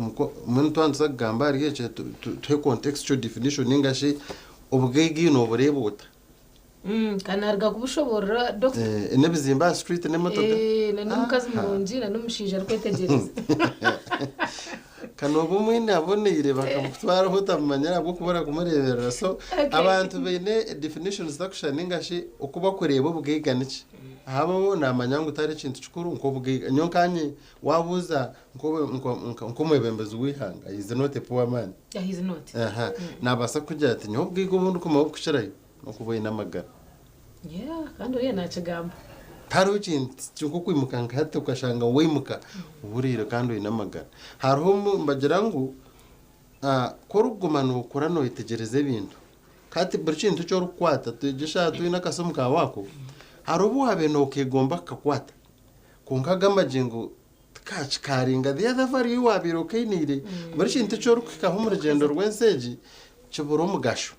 Speaker 1: umuntu twanza gamba ari cyo to contextual definition ningashi ubugege no burebuta
Speaker 2: kanarga kubushobora Dr.
Speaker 1: Nebizimba street ne motoga
Speaker 2: n'umukazi murungi na n'umushinja rwetegereza
Speaker 1: kanobo mwene aboneye bakamutwara hutamanya bwo kubara kumurebera so abantu bene definitions zakushaninga shi ukuba kureba ubwiganiki habo namanyango utari kintu cikuru nko bwiga nyonkanye wabuza nko mwebembezi wihanga is not a poor man
Speaker 2: he is not
Speaker 1: nabasa kujya ati nyo bwiga ubundi kuma kushirayo no kuboye namagara
Speaker 2: kandi uriye nacigamba
Speaker 1: hariho ikintu cyo kwimukanga hati ukashanga wimuka uburiro kandi winamagara hariho mbagira ngo korugumano ukorano itegereze ibintu kati buri kintu cyo rukwata tugisha twinakasomu ka wako harubu habeno kigomba kakwata kunkagamba jingo kachikaringa the other value wabiro kainire buri kintu cyo rukikaho mu rugendo rwenseji cyo mugasho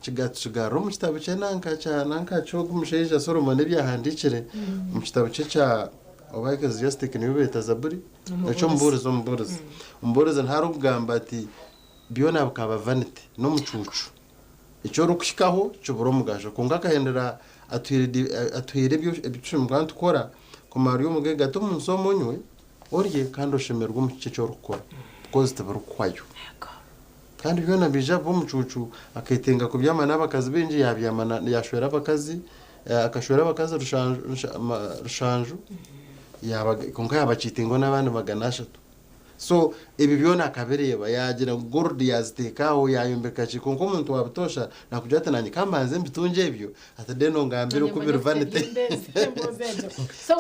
Speaker 1: kigatugaro mu kitabo cyenanka cyananka cyo gumusheje Solomon byahandikire mu kitabo cya Ecclesiastic niwe beta Zaburi cyo mburizo ntarubwamba ati biona bukaba vanity no mucucu icyo rukikaho cyo buro mugasho kunga kahendera atwire byo ebicumwa tukora kumara yo mugega to munsomo nywe orye kandi oshemerwa mu cyo rukora because tabarukwayo kandi byo nabija bo mucucu aketenga kubyamana abakazi benji yabyamana yashwera abakazi akashwera abakazi rushanju konka yabacitingo n'abandi magana 3 so ibi byona akabereba yagira gordi yazitekaho yayombeka chikonko umuntu wabutosha nakujata nanye kamanze mbitunje ibyo atadeno ngambira uko biruvanite
Speaker 2: so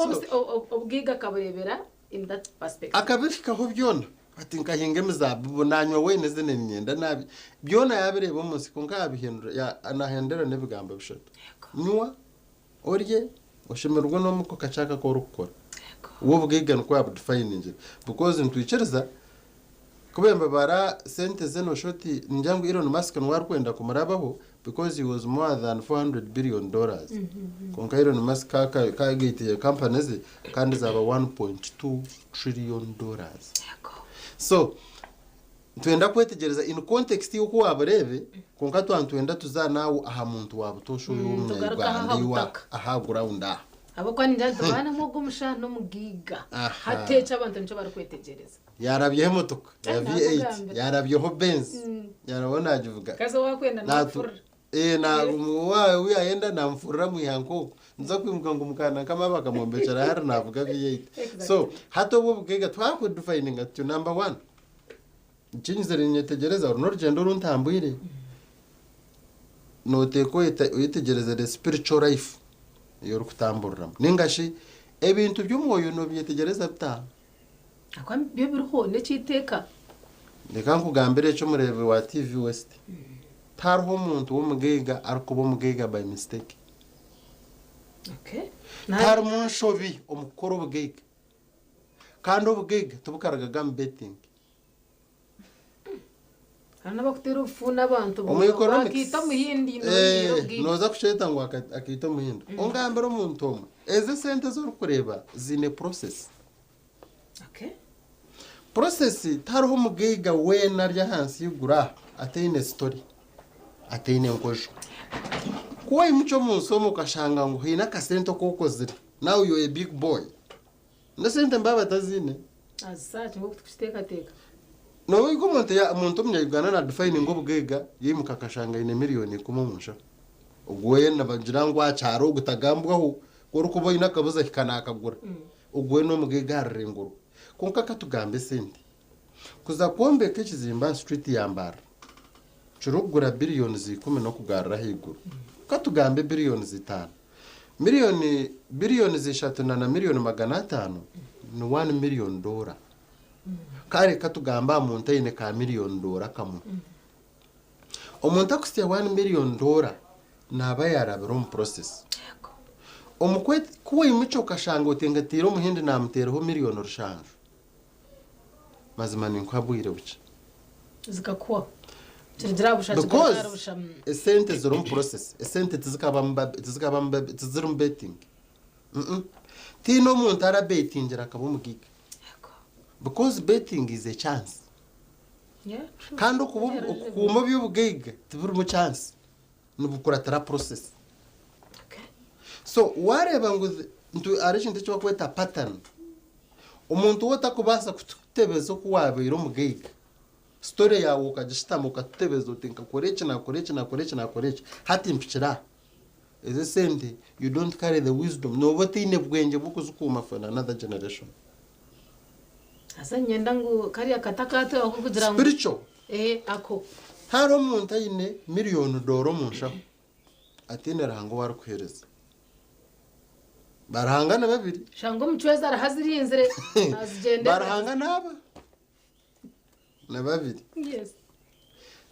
Speaker 2: ubwiga kaburebera in that perspective
Speaker 1: akabishikaho byona ati nkahinge mizabu nanywa wene zene nyenda nabi byona yabireba umunsi konka yabihindura anahendera nebigamba bishatu nywa orye oshemerwa no muko kachaka ko rukora uwo bwigana ko yabudefininge because ntwicereza kubemba bara sente zeno shoti njangu Elon Musk nwarkwenda kumarabaho because he was more than $400 billion. Konka Elon Musk ka gate companies kandi zaba $1.2 trillion. So twenda kwetegereza in context yuko wabarebe konka twantwenda tuzanawo aha muntu wabutosho y'umunyarwanda ahagura unda
Speaker 2: abo kwa ndadubana mu gumusha no mugiga hateca abantu nco barukwetegereza
Speaker 1: yarabye motoka ya V8 yarabye ho Benz yarabona ajuvuga
Speaker 2: kazo wakwenda na fur
Speaker 1: na wawe yenda namfurira mu yanko nza kwimuka ngo mukana kama bakamombecera hari navuga V8 so hato bo bugega twakudufaininga to number 1 Chinzere nyetegereza no rugendo runtambwire noteko uyitegereza the spiritual life yo rukutamburira ningashi ebintu by'umwoyo no byetegereza bta
Speaker 2: akwa byo biruho ne citeka
Speaker 1: ndeka nkugambire cyo murebe wa TV West tarho umuntu w'umugega ariko bo mugega by mistake tar mushobi umukoro bugega kandi ubugega tubukaraga gam betting
Speaker 2: kana bakutera ufuna abantu
Speaker 1: bakita muhindi noza kusheta ngo akita muhindi ongambira umuntu omwe eze sente zo kureba zine process process tarho mugega wena rya hansi yugura atene story atene nkojo kuwa imucho munsomo kashanga ngo hina kasento koko ziri now you a big boy ndasente mbaba tazine
Speaker 2: asaje ngo kushiteka teka
Speaker 1: no wigo muntu umunyarwanda na define ngo bugega yimuka kashanga ine miliyoni kumumusha ugwe nabagira ngo acaro gutagambwaho ko rukubo ina kabuza kikanakagura ugwe no mugega harenguru konka katugambe sente kuza pombe kizimba street yambara churugura billions 10 no kugarra higuru katugambe billions 5 miliyoni billions 3 na miliyoni 500 ni $1 million kare katugamba muntu ine ka $1 million kamu omuntu akusya $1 million naba yarabira mu process omukwet kuwe imico kashanga utengatira umuhindi namuteraho miliyoni rushanje mazima ni kwabwire buca
Speaker 2: zikakuwa tiridira bushatse
Speaker 1: busha esente zero process esente tizikaba betting tino muntu ara betting rakabumugiga because betting is a chance kandi kuba by'ubugega tuburi mu chance nubukuratara process so wareba ngo ntu arishinze cyo kweta pattern umuntu wota kubasa kutebeza ko wabira umugega story yawe ukagishitamuka tutebeza utinka koreche hati mpchira eze sente you don't carry the wisdom no batine bwenge bukuzukuma for another generation
Speaker 2: asanyenda ngo kari akatakate akugira ngo
Speaker 1: spiritual
Speaker 2: ako
Speaker 1: haro umuntu ayine $1 million munsha atine rango warukhereza barahangana babiri
Speaker 2: shango mchweza arahazirinzire azigende
Speaker 1: barahangana aba na babiri
Speaker 2: yes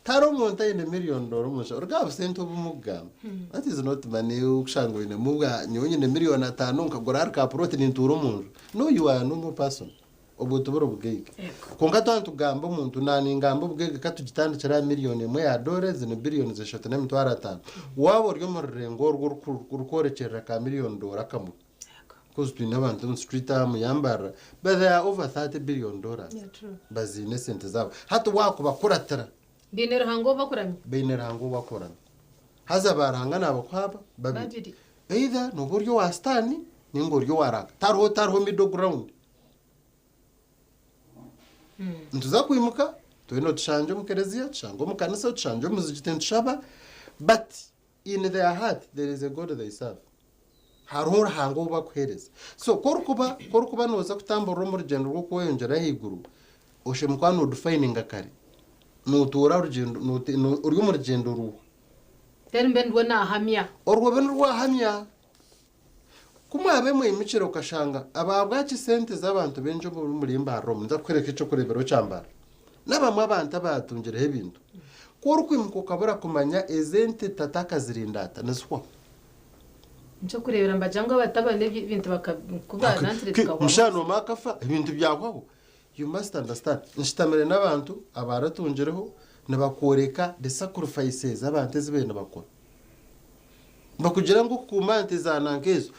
Speaker 1: taro umuntu ayine $1 million munsha urgabo sente ubumugamba that is not money ukshango ine mubwa nyonyine $5 nkagura arka protein nturo munju no you are no person obutuburo bugega konka twantugamba umuntu nani ngamba bugega katugitandikira $1 million zine billion zishatu na mitwara 5 wabo ryo mu rengo rukorekerera ka $1 million kamu cause twina abantu mu street am yambara but they are over $30 billion bazine sente zabo hatu wako bakuratara
Speaker 2: binero hango bakorana haza barangana abakwaba babiri either no buryo wastani ningoryo waraka tarho middle ground ntuza kwimuka twino tushanje mu kereziya tushango mu kanisa tushanje mu zigitendo shaba but in their heart there is a God they serve harura hango bakwereza so korukuba noza kutambura mu rugendo rwo kweyongera higuru oshe mukwana defining akari nutura urugendo uri mu rugendo ruho tembe ndwana hamya
Speaker 1: orwo beno rwa hamya kumwabe mu imiciro kashanga ababwaci sente z'abantu benjo muri mbaro nza kwereka ico kurebero cyambara nabamwe abantu abatungireho ibintu ko rukwimuka kabura kumanya ezente tataka zirindata naswa
Speaker 2: nco kurebera mbajanga batabane ibintu bakubana ntire
Speaker 1: tukabona mushano makafa ibintu byakwaho you must understand nshitamire n'abantu abaratungireho nabakoreka the sacrifices abantu ezibene bakora bakugira ngo kumante zanankezo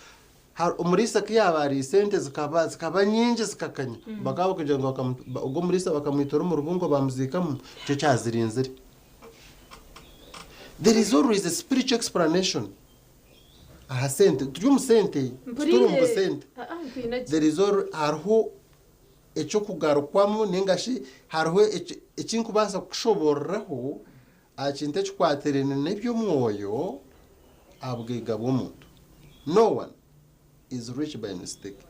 Speaker 1: umurisa kiyabari sente zikaba nyingi zikakanya bakaba kugira ngo ubwo murisa bakamwitora mu rubungo bamuzikamo cyo cyazirinzire. There is always a spiritual explanation. Sente turyumusente turumbusente there is hariho icyo kugarukwamo nengashi hariho ikinkubasa kushoboraho akintu ekikwaterene n'eby'omwoyo abwiga bw'omuntu. No one is rich by mistake.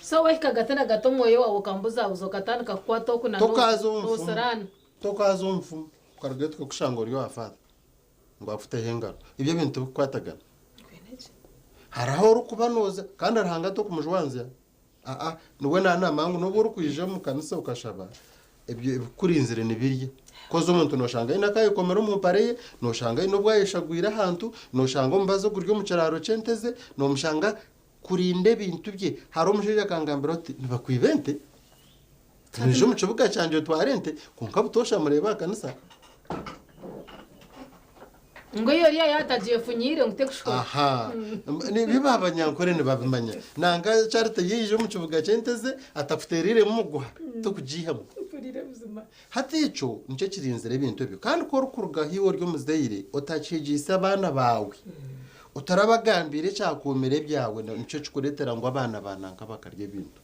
Speaker 2: So wahikagatana gato mwoyo wawe ukambuza ukatandika kukwata oku na n'osarana
Speaker 1: tokaza umfumu ukarugeta kukushanga uriyo afata ngo afute hengaro ibyo bintu bikwatagana haraho rukubanoza kandi arahanga to kumujwanza niwe nanamangu no buri kuyije mu kanisa ukashaba ibyo kurinzire nibirye kozo umuntu noshanga inakaye komera mu pareye noshanga inobwayeshagwira hantu noshanga umbazo guryo mu cyararo centeze no mushanga kurinde bintu bye haro mushije kangambira ati nibakwibente tuje mu kibuga cyanje twarente kunka butosha mureba kanisa
Speaker 2: ngo iyo riya yatagiye funyire ngute kushora
Speaker 1: ni biba abanyankore ne babimanya nanga charite yije mu kibuga centeze atafuterire mu guha to kujihamo hatico nicyo kirinzire ibintu byo kandi ko rukuruga hiwo ryo muzeyire utacigisa abana bawe utarabagambire cyakomere byawe nicyo kikuretera ngo abana bananka bakarya ibintu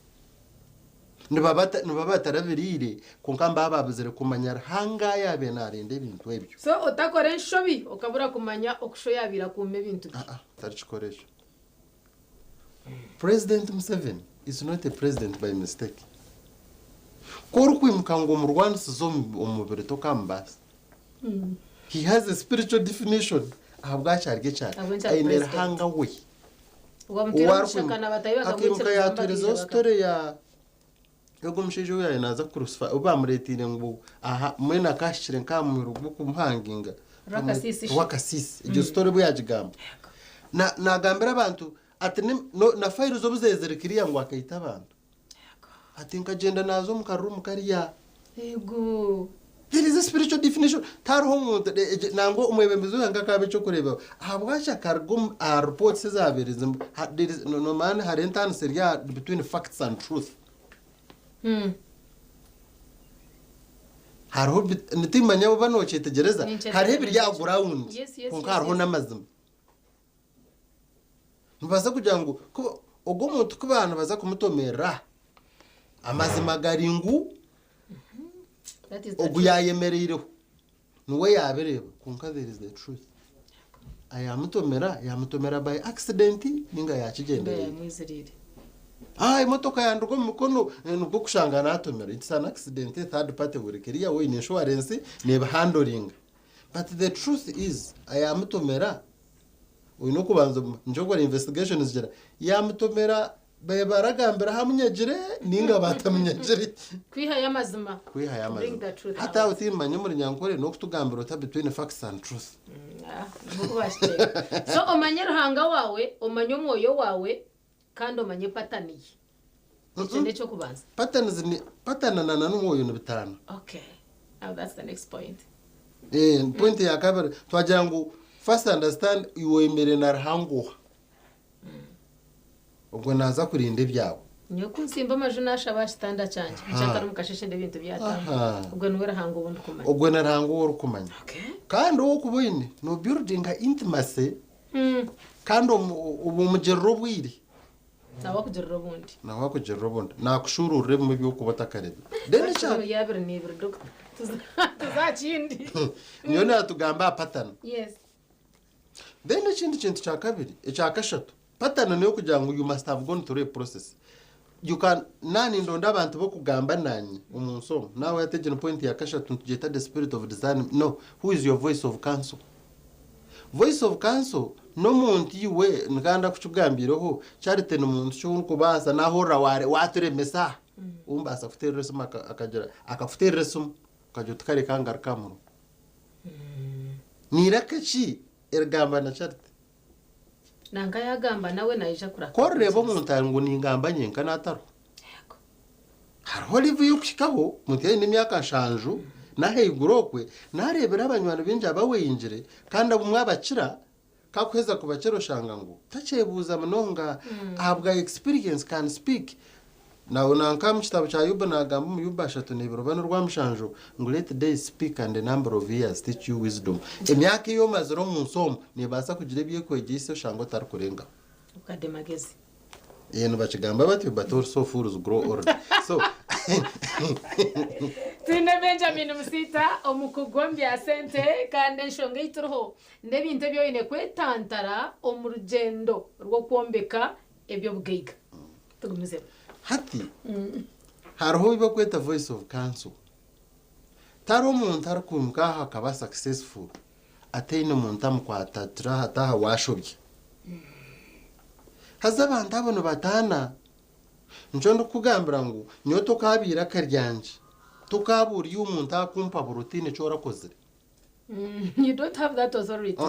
Speaker 1: niba batarabirire kunkamba babuzire kumanya hanga yabe narinde ibintu ebyo
Speaker 2: so utakore nshobi ukabura kumanya okusho yabira kume ibintu
Speaker 1: tarikikoresha. President Museveni is not a president by mistake. Koru kwimuka ngo mu Rwanda sizo umubiri to kambas. He has a spiritual definition. Ahabwacharge cyane ainera hanga we
Speaker 2: uwamutera batayi
Speaker 1: bakamuca yaturezo story ya yego mushijo yaye naza kurusifa ubamuretire ngo aha mwena kashire nkamu rugo kumhanginga wakasisi iryo story buyajigamba nagambira abantu ati na file zo buzezerikiriya ngo akayita abantu ati nkagenda nazo mukarumu kariya yego. There is a spiritual definition. Tarho nango umwebembezo ngakabe cyo kureba. Habwasha kargum reports zaberizim. There is no man harentan seria between facts and truth. Harho nitimanya ubano cyetegereza. Harebe rya ground. Kunkarho namazim. Mbaza kugira ngo ogo muntu kubana baza kumutomera. Amazima garingu oguyayemereyeho nuwe yabereba kunka there is the truth. Ayamutomera by accident ninga yakigendeye imotoka yandugo mukono nubwo kushanga natomera it's an accident third party workeriya we in insurance neba handling but the truth is ayamutomera uno kubanza njogora investigations jera yamutomera baragambira hamunyagire ninga batamunyagire
Speaker 2: kwiha yamazima
Speaker 1: hata utimanye muri nyankore no kutugambira uta between facts and truth.
Speaker 2: So omanye ruhanga wawe omanye umwoyo wawe kandi omanye pataniye icyo cyo kubanza
Speaker 1: patanana n'umwoyo n'ubitana.
Speaker 2: Okay, now that's the next point.
Speaker 1: Point ya kabiri twagira ngo first understand iwemere na ruhango ubwo naza kurinda ibyawe
Speaker 2: niyo kunsimba amajunasha bashitanda cyanje nshaka mukasheshe ndebintu byatanga ubwo nuwe rahango ubundi kumanya
Speaker 1: ubwo narahango woro kumanya kandi wo kubuyine no building intimacy kandi ubu mugerro bwiri
Speaker 2: nawa kugerro bundi
Speaker 1: nakushurure mu byo kubata karebe
Speaker 2: dene cyane yabere nibere doctor tuzachindi
Speaker 1: niyo natugamba patana.
Speaker 2: Yes.
Speaker 1: Dene kindi kintu cya kabiri ecya kashatu patana niyo kugira ngo you must have gone through a process. You can nani ndonda abantu bo kugamba nanyi umunso nawe yategene point ya kashatu tugeta the spirit of design. No, who is your voice of counsel? Voice of counsel no muntu yiwe nganda kucugambireho charite no muntu cyo kubaza naho raware waturemesa umbasa kuterera suma akagera akafuterera suma kajyo tukare kangar kamuru nirakachi ergamba na charite
Speaker 2: nanga yagamba nawe naija kura
Speaker 1: korrebo muntu ngo ningamba nyenka nataro hariho live yo kushikaho muteye n'imyaka nshanju nahegurokwe narebera abanywano binja bawinjire kandi abo mwabakira kakweza kubakero shanga ngo tachebuza mnonga ahabwa experience can speak nawe nanka mu kitabo cya Yuba nagamba mu Yuba 3 bano rwamushanjo ngo let day speak and the number of years teach you wisdom emyaka iyo mazero mu nsomo nibasa kugira bye kwegise shango tar kurenga
Speaker 2: ukademagezi
Speaker 1: yeno bachigamba bati but also fools grow old so
Speaker 2: tine Benjamin Musita omukugombya sente kandi nshonge ituruho ndebinte byo ine kwetantara omurugendo rwo kwombeka ebyo bwiga tugumize
Speaker 1: hati hariho biba kweta voice of council taro umuntu arakumva hakaba successful ateye umuntu amukwatatra hataha washobye haza abantu abano batana njondo kugambira ngo nyoto kabira karyanje tukaburiye umuntu akumpa burutine cora kozire
Speaker 2: you don't have that authority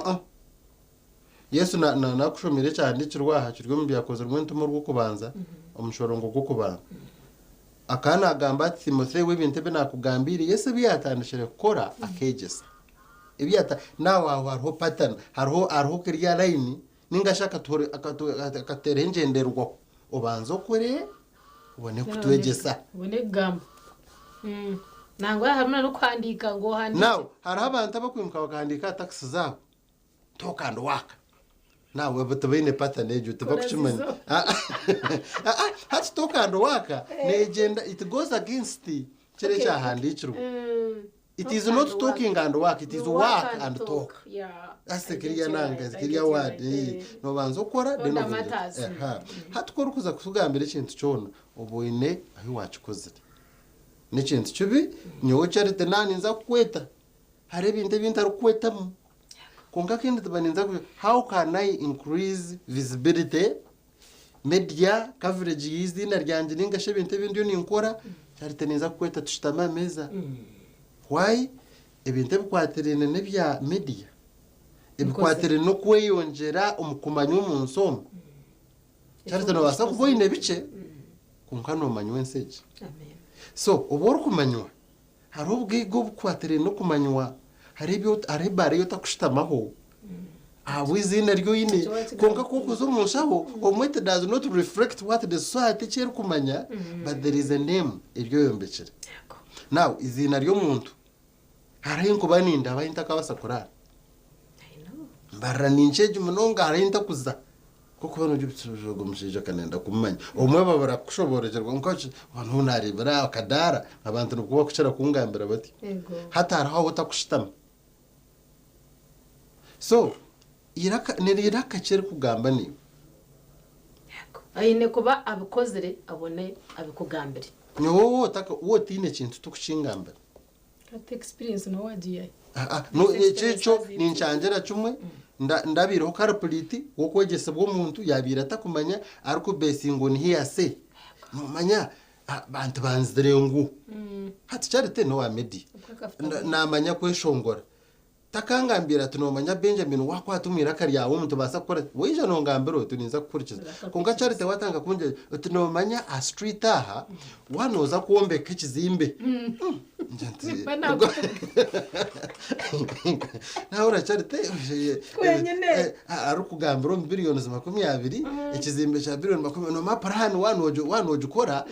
Speaker 1: Yesu na kushomire cyane kirwaha kirwe mu byakoze rwento mu rwo kubanza omushorongo gwo kubanga akana agamba ati Timothée w'ibintu be nakugambiriye Yesu biyatandishire gukora akegesa ibiyata nawe hariho pattern hariho kiriya line ningashaka akatere ngenderwa ubanza kure ubone kutwegesa
Speaker 2: ubone gamba nangwa hamwe no kwandika ngo handike
Speaker 1: now hari abantu abakwimuka bakandika taxi zabo tokando waka nawe batabine pattern ejo tubakuchimana hati tokando waka negenda it goes against kire cya handikirwa it is not talking and work it is work and talk asekiriya nanga zikiriya word no banzo ukora deno hatukora kuza kusugambira ikintu cyona ubuine aho wacikoze n'ikintu cyubi nyowe charite nani nza kweta hari ibindi arukwetamo konga kindi tubaninza how can I increase visibility media coverage yizina ryanje ningashe ibintu bindi yo ninkora charite ninza kweta tushitama meza why ibintu bikwaterene nebya media ibikwaterene no kweyongera umukumanyo mu nsomo charite no basa kuboyine bice kunkano manywe nseje amen so ubor kumanywa hari ubwigo bukwaterene no kumanywa hari ibyo ari bare yo takushitamaho awizina ryo yine konka kukuzo umushaho omwete does not reflect what the society cher kumanya but there is a name iryo yombekere now izina ryo muntu harahinko baninda abayinta kabasakura barra nincheje munonga harahinta kuza kuko bano by'ubucuruzi musije kanenda kumanya omwe babara kushoborejerwa nkaje abantu narebera akadara abantu nuko bakucara kungambira bati hata haraho utakushitama so iraka kere kugamba ni
Speaker 2: ayine kuba abikozere abone abikugambire
Speaker 1: nyowo taka wotine kintu tukushingambira
Speaker 2: ati experience no wagiye
Speaker 1: no echecho ninchangera chumwe ndabiro karpoliti wo kwegesa bwo muntu yabira takumanya ariko besingo ni hiyase numanya bantu banzire ngu hati charite no wa medi namanya kweshongora takangambira tunomanya Benjamin wakwatumira kari yawo muntu basa gukora weje no ngambiro tuninza gukurikiza konga charite watanga kunje tunomanya a street aha wanoza kuombeka kizimbe naura charite arukugambiro billions 20 ikizimbe cha billion 20 no maparani wanoje ukora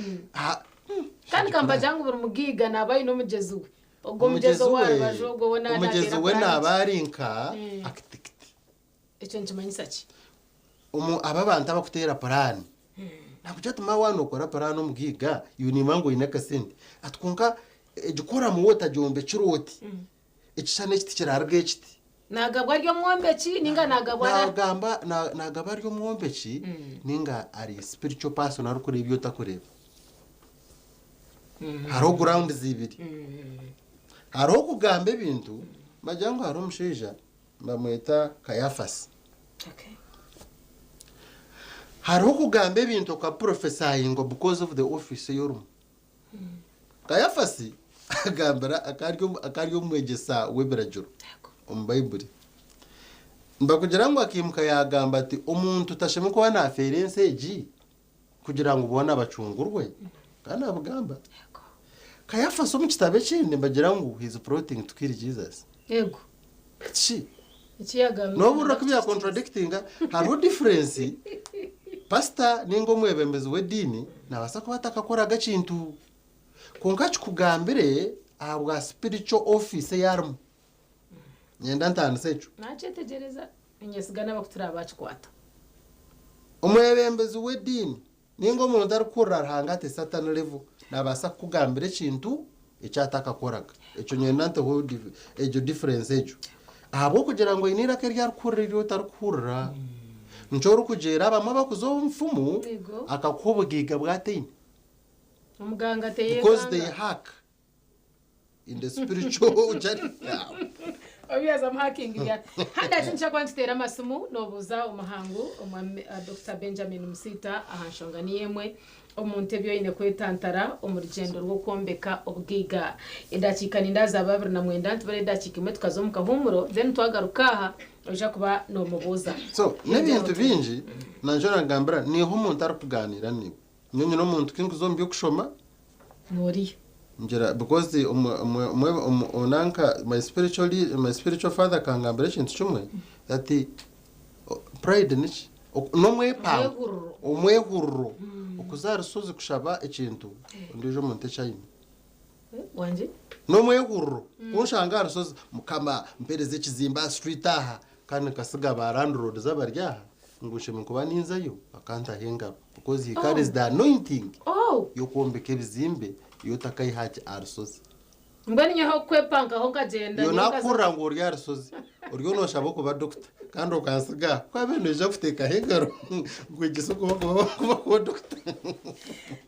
Speaker 2: kandi kamba jangu buri mugiga nabaye no mugezu ubwo mugezo wabaje ubwo wona
Speaker 1: umugezo we nabarinka architect
Speaker 2: icyo njimanyisa ki
Speaker 1: ababantu abakutera parani nakujatuma wanokora parani umugiga yunimango inakasende atkunka gikora mu wota jombe kiroti ikishane kiti kirarge kiti
Speaker 2: nagabwa ryo mwombe ki ninga nagabwa
Speaker 1: nagaba ryo mwombe ki ninga ari spiritual person arukore ibyo takoreba haro ground zibiri haro kugamba ibintu majango haro musheja bamweta Kayafasi haro kugamba ibintu ka prophesying because of the office yorum Kayafasi agambara akaryo mwegesa weberajuru Bible mbakugira ngo akimuka yagamba ati umuntu tasheme ko wana aference eji kugira ngo ubone abacungurwe kana abugamba Kayafa so mu kitabe kindi mbagira ngo he's promoting to kill Jesus
Speaker 2: yego
Speaker 1: chi
Speaker 2: ikiyagamye
Speaker 1: no burra kubya contradicting hariho difference pastor ningo mwebembezi wedini nabasa ko batakakora gacintu konkachi kugambire ahabwa spiritual office yarmu nyenda ntansecho
Speaker 2: nacetegereza inyesigana bakutura abachikwata
Speaker 1: umwebembezi wedini ningo umuntu ari kurara hangate Satan level nabasa kugambire kintu icyataka koraga eco nyenda nto ejo difference ejo ahabo kugira ngo inira ke ryar kurira utarukura nchoro kugera bamwe bakuzo mfumu akakubugiga bwatini
Speaker 2: umuganga teye
Speaker 1: because they hack in the spiritual journey
Speaker 2: obiyaza hacking ya handa chincha kwantera masumu nobuza umuhangu Dr. Benjamin Musita ahanshonganiyemwe omuntu ebyo ine kwetantara omurugendo rwo kombeka obwiga indakikani ndaza babiri na mwenda ntubare ndakikimwe tukazomuka humuro then twagarukaha oja kuba no mubuza
Speaker 1: so nebintu binji nanjora ngambira niho umuntu ari kuganira ni nyonyo no muntu kinguzo byo kushoma
Speaker 2: nori
Speaker 1: njera because onanka my spiritual father kangambira kintu kimwe that pride nichi nomwe pa omwehurro okuzara sozi kushaba ekintu ndijo monte chayini
Speaker 2: wanje
Speaker 1: nomwehurro unshangara sozi mukama mpereze kizimba street aha kandi kasiga ba landlord zabaryaha ngushime kuba ninzayo akanta henga because he carries the anointing yokombeka bizimbe yotakai haje arsozi
Speaker 2: mbani nyaho kwepanga ho ngagenda
Speaker 1: yo nakura ngo urya arsozi uryo no shabo kuba doctor kandi ukasiga kwa bene je futeka hengaro ngwigise kuba doctor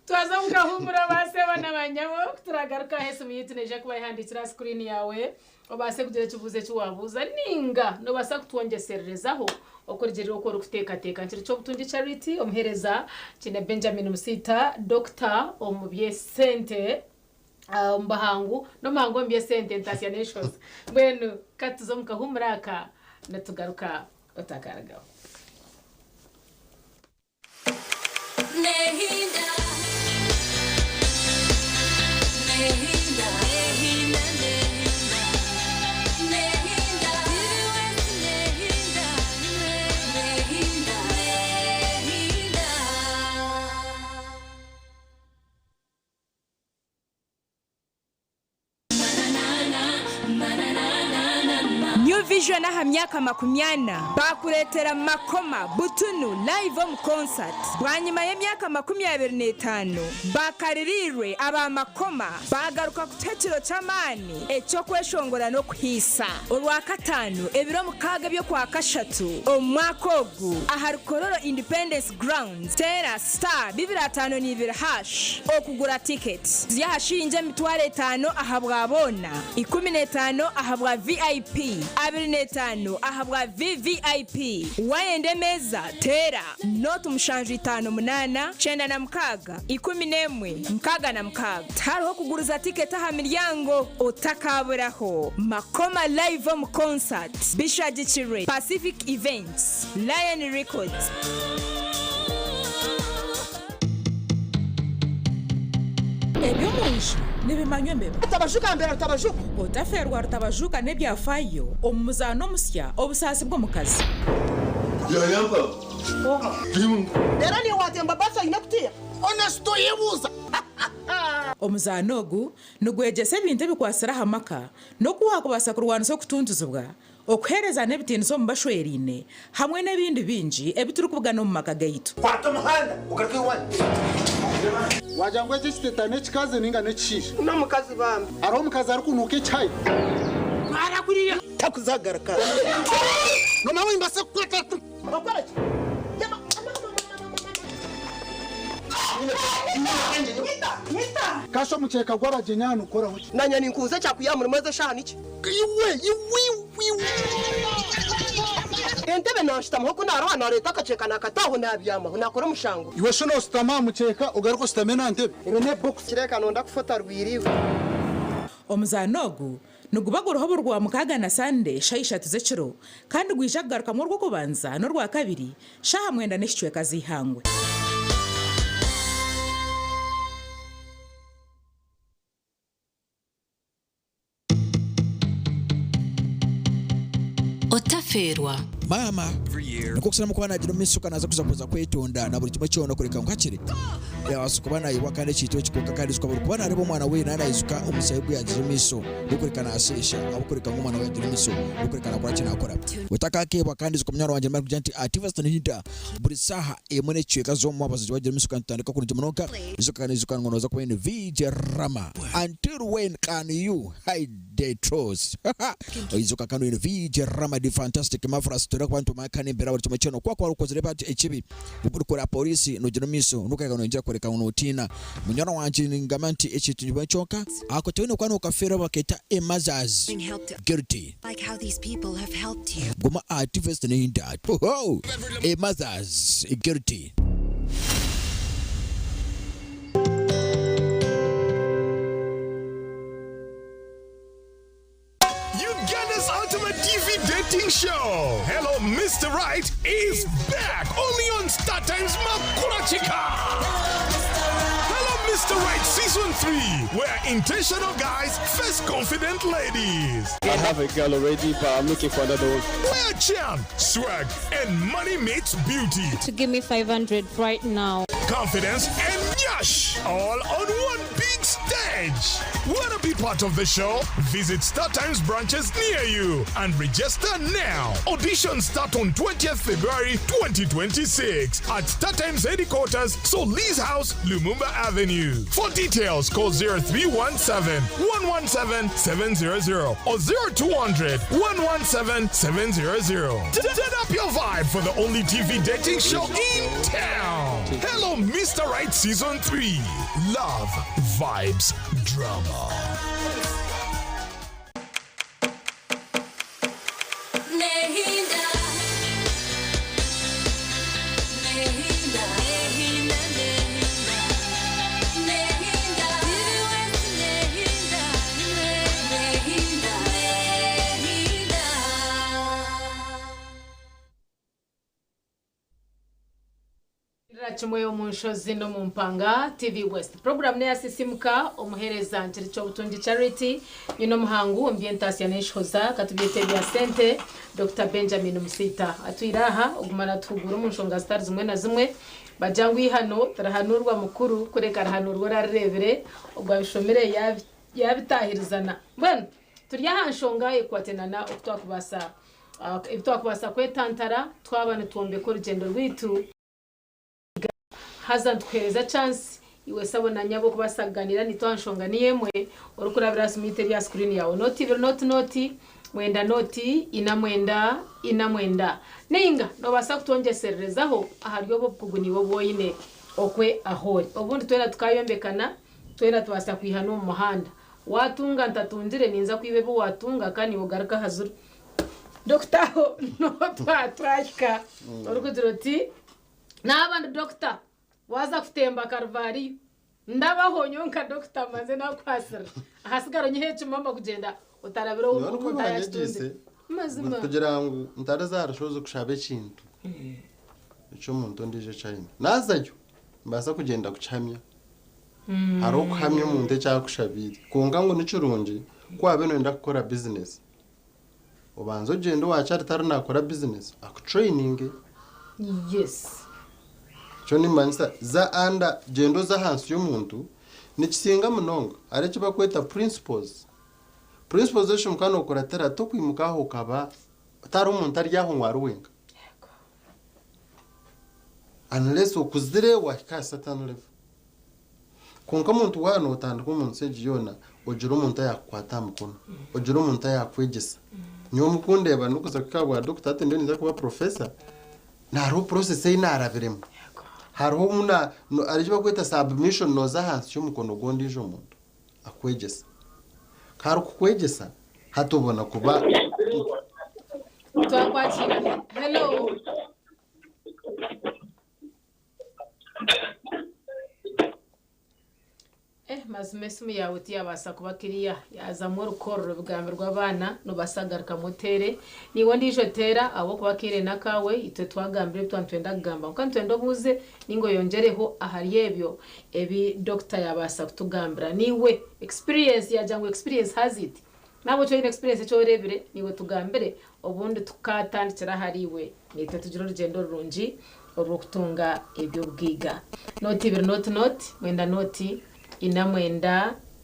Speaker 2: twaza mukahumura base bana banyabo turagaruka hese muyitineje kuba handikira screen yawe obase kugire tubuze cywabuza ninga no basa kutwongesererezaho okorigero okora kuteka nkiri cyo butundi charity omhereza kine Benjamin Musita Dr. omubye sente mbahangu no mango mbye sente ntasiya nations bwenu katuzo mukahumuraka natugaruka otakaragaho
Speaker 7: Nehinda
Speaker 22: New Vision aha myaka 80 bakuretera makoma butunu live on concert bwanyuma y'imyaka 25 bakaririrwe aba makoma bagaruka kutekiro cy'amani eco kweshongora no kwisa urwa katanu ebiro mukaga byo kwa kashatu omwakogu ahari kororo Independence Grounds Tera Star 252 okugura tickets ziyahashinje mitware 5 ahabwabona 15 ahabwa VIP 25 ahabwa VVIP wayende meza tera not mushanju 58 chenda na mkaga 11 mkaga na mkaga tariho kuguruza ticket aha miryango utakaburaho makoma live on concert Bishagikire Pacific Events Lion Records
Speaker 16: ebyo munshi nibimanywe mbeba
Speaker 19: tabashuka mbere tabashuka
Speaker 16: otaferwa rutabajuka nebyafayo omuzano musya obusasi bwo mukazi
Speaker 7: yayamba
Speaker 19: dera ni watemba basa inakutia
Speaker 7: honesto yebuza
Speaker 16: omuzano ogu nugwegese ebintu bikwasira hamaka no kuhakubasa kurwanisa okutunduzibwa okuhereza n'ebitiniso mu bashwerine hamwe n'ebindi bingi ebituri kubugana mu maka gaitu
Speaker 7: kwata umuhanda ugaruke iwanyu
Speaker 18: wajangwe chisitetane chikaze ninga nechisha
Speaker 19: no mukazi bambi
Speaker 18: aro mukazi ari kunuke chai
Speaker 19: mara kuriya
Speaker 18: takuzagaraka no mawe imbase kwata
Speaker 19: bakora
Speaker 18: kasho mucheka gwara jenyano ukora hoki
Speaker 19: nanya ninkuze cyakuyamura maze shana iki
Speaker 18: iwe
Speaker 19: entebe nashitamo ko narwana leta akaceka nakataho nabyama nakora mushango
Speaker 18: iwe shono stama mucheka ugaruko stamena ntebe
Speaker 19: irene box kireka nonda kufota rwiriwe
Speaker 16: omuzano ogu nugubagura ho rwa mukaga na Sunday shaisha tuzekiro kandi gwijagaruka mu rwo kubanza no rwa kabiri shaha mwenda nishwe kazihangwe
Speaker 22: Otaferwa
Speaker 15: mama nikukusana mukwana nagira misuka naza kuza kwetonda na buri kimwe cyona kureka nkakire yasukubana yiwakane chito chikoka kandi zikaba kubana arebo mwana we nana izuka umusayibu yagira miso gukurika nasesha abukurika nk'umwana we yagira miso gukurika nakora kinakora utaka keba kandi zikomnyaro wanje mari kujanti activist nhinda buri saha emone chweka zo mwabazi wagira miso kantandika kuri jimonoka izuka izuka ngonoza kwa ni VJ Rama until when can you hide the truth izuka kanu ni VJ Rama the fantastic mafra story kwa ntuma kane mbera buri kimwe cyona kwa ukoze rebati echibi bukura polisi no gira miso nukaga no njya kureka unotina munyana wanje ningamanti echitunjwe choka akotone kwano kafera baketa emazaz guilty
Speaker 6: like how these people have helped you
Speaker 15: goma activist ni that oh emazaz guilty
Speaker 8: Uganda's ultimate TV dating show. Hello, Mr. Right is back only on Star Times Makurachika. Hello, Mr. Right Season 3, where intentional guys face confident ladies.
Speaker 23: I have a girl already, but I'm looking for another one.
Speaker 8: Where charm, swag, and money meets beauty.
Speaker 10: To give me 500 right now.
Speaker 8: Confidence and yash, all on one big stage. Wanna be part of the show? Visit Star Times branches near you and register now. Auditions start on 20th February 2026 at Star Times headquarters, Solis House, Lumumba Avenue. For details, call 0317-117-700 or 0200-117-700. Turn up your vibe for the only TV dating show in town. Hello, Mr. Right Season 3. Love, vibes, drama.
Speaker 2: Chimoyo munshozi no mumpanga TV West program ne yasisimuka omuhereza ntiri cyo butungi charity yuno muhangu ambientation neshoza katubite bya sente Dr Benjamin Musita atwiraha ugumana tugura munshonga stars zimwe na zimwe bajangwi hano tarahanurwa mukuru kureka rahanurwa rarebere ubwa bishomere yabitahirizana bwana turya hanshonga ikwatenana uktwakubasa ibitwakubasa kwetantara twabana tuombe ko rugendo rwitu hazan twereza chance iwe sabona nyabo kubasaganira nitwanshonga niyemwe urukurabira smite ya screen yawe noti mwenda noti inamwenda ninga no basa kutongeserezaho aharyo bo kugunibo boyine okwe ahori obundi twera tukayombekana twera tubasa kwihana mu muhanda watunga ntatunzire ninza kwibebo watunga kandi bugaruka hazuru Dr. no twatwashika urukudiroti n'abandi Dr. waza kutemba karvari ndabahonyonka Dr. maze nakwasira ahasigaro nyiheche mama kugenda utarabira ukunda yashtuze mazima
Speaker 1: kugira ngo ntarazarashoza kushabe kintu ico muntu ndije China nazayo mbasa kugenda kuchamya haro kuhamya umuntu cyakushabiri kunga ngo nicurunje kwabe no ndakora business ubanzo gendo wacha nakora business akutraining
Speaker 2: yes
Speaker 1: choni manisa za anda gendo za hansi y'umuntu nikisinga munongo areke bakweta principles zo mukano koratera to kwimukaho kaba atari umuntu ari yaho ngwaruwenga unless ukuzire wahika satan level konka muntu wano utandika umuntu sejiyona ogira umuntu yakwata mukono ogira umuntu yakwegesa nyo mukundeba nukuza kikabwa Dr. Atende niza kuba professor naro process inarabiremo hariho muna arijo bakweta submission noza hansi y'umukono gondije umuntu akwegesa karo kukwegesa hatubona kuba
Speaker 2: twakwakira hello mazimesimu yawe tiyabasa kubakiriya yazamwe rukororo bwambirwa abana no basagaruka motere niwo ndijo tera abo kubakire nakawe ite twagambire twantwenda gamba ukantwenda buze ningo yongereho ahariyebyo ebi Dr. yabasa kutugambira niwe experience yajangwe experience has it nabo cyo experience cyo rebere niwe tugambire ubundi tukatandikira hariwe nitwe tugira urugendo rurungi rukutunga ibyo bwiga noti ibiri noti mwenda noti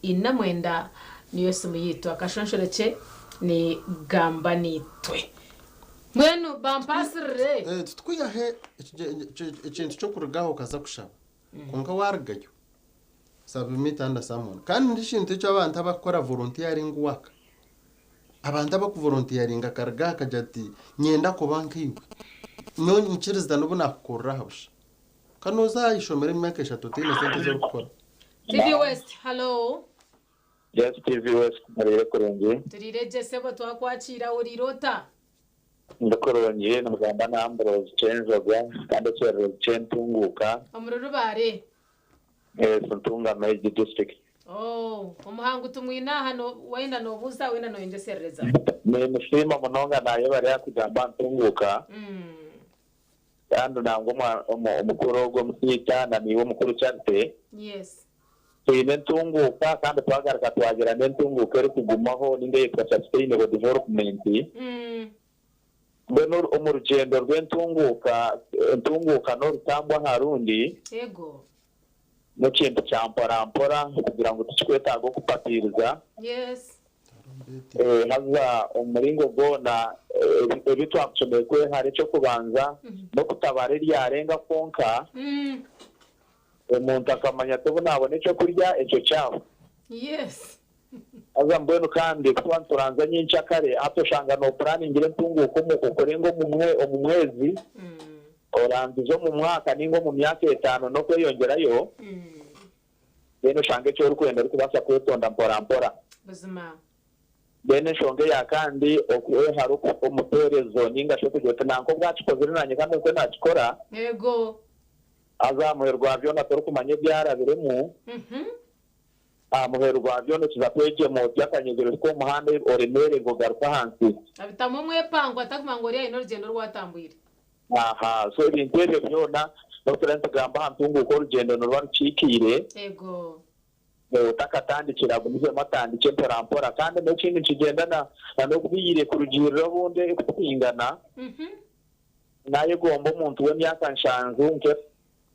Speaker 2: ina mwenda niyo simu yitu akashonshoreke ni gamba nitwe mwenu bampasire
Speaker 1: tutwiyahe ikintu cyo kurugaho kaza kushaba konka wargayo submit and someone kandi ndishintu cyo abantu abakora volunteering work abantu abakuvolunteeringa karga kajati nyenda ko bankiwe nyo nchiriza no bunakora habusha kanoza ishomere imyaka 3 tine sente zo gukora
Speaker 2: TV West hello
Speaker 4: Yes TV West marire koronje
Speaker 2: turireje sebo twakwakira urirota
Speaker 4: ndakoronje namugamba na Ambrose Chenzoga kandi cyero Chentunguka
Speaker 2: amururu bare
Speaker 4: Suntunga Meji District
Speaker 2: umuhango tumwina hano wenda no buza wenda no injesereza
Speaker 4: ne mushima munonga nayo bari yakugamba ntunguka kandi nango umukuru go musita na niwo mukuru cyane
Speaker 2: yes
Speaker 4: ine ntunguka kandi twagaraka twagera ntunguka ari kugumaho ninde yitwa sustainable development beno umurugendo rw'entunguka no rutambwa harundi
Speaker 2: yego
Speaker 4: no kintu cyampora kugira ngo tukwetago kupatiriza
Speaker 2: yes
Speaker 4: haza umuringo gona ebitwakshomeye kwe hari cyo kubanza no kutabara ryarenga konka umuntu akamanya tubu nabone cyo kurya icyo cyaho
Speaker 2: yes
Speaker 4: aza mbwenu kandi twanturanza nyinshi kare atoshanga no planning ntunguko mukorengo mu mwezi orangizo mu mwaka ningo mu myaka 5 no kweyongerayo bene shange cyo rukwenda rukubasha kwetonda mpora
Speaker 2: buzima
Speaker 4: bene shonge ya kandi okwe haru umuterezo ninga cyo kugota nanko bwacikozere nanye kandi uko nakikora
Speaker 2: yego
Speaker 4: azamuherwa byo natoro kumanye byarabiremu amuherwa byo no kizakwege mu byakanyegero ko muhanda oremere ngo garuka hansi
Speaker 2: abitamo mwepangwa atakumangoriya ino rugendo rwatambwire
Speaker 4: aha so ibintu byona no turente gamba hantungu ko rugendo no rwacikire
Speaker 2: yego
Speaker 4: utakatandikira gumize matandike mpora kandi no kindi kigendana no kubiyire ku rugiro bunde kupingana naye gomba umuntu we myaka nshanzu nke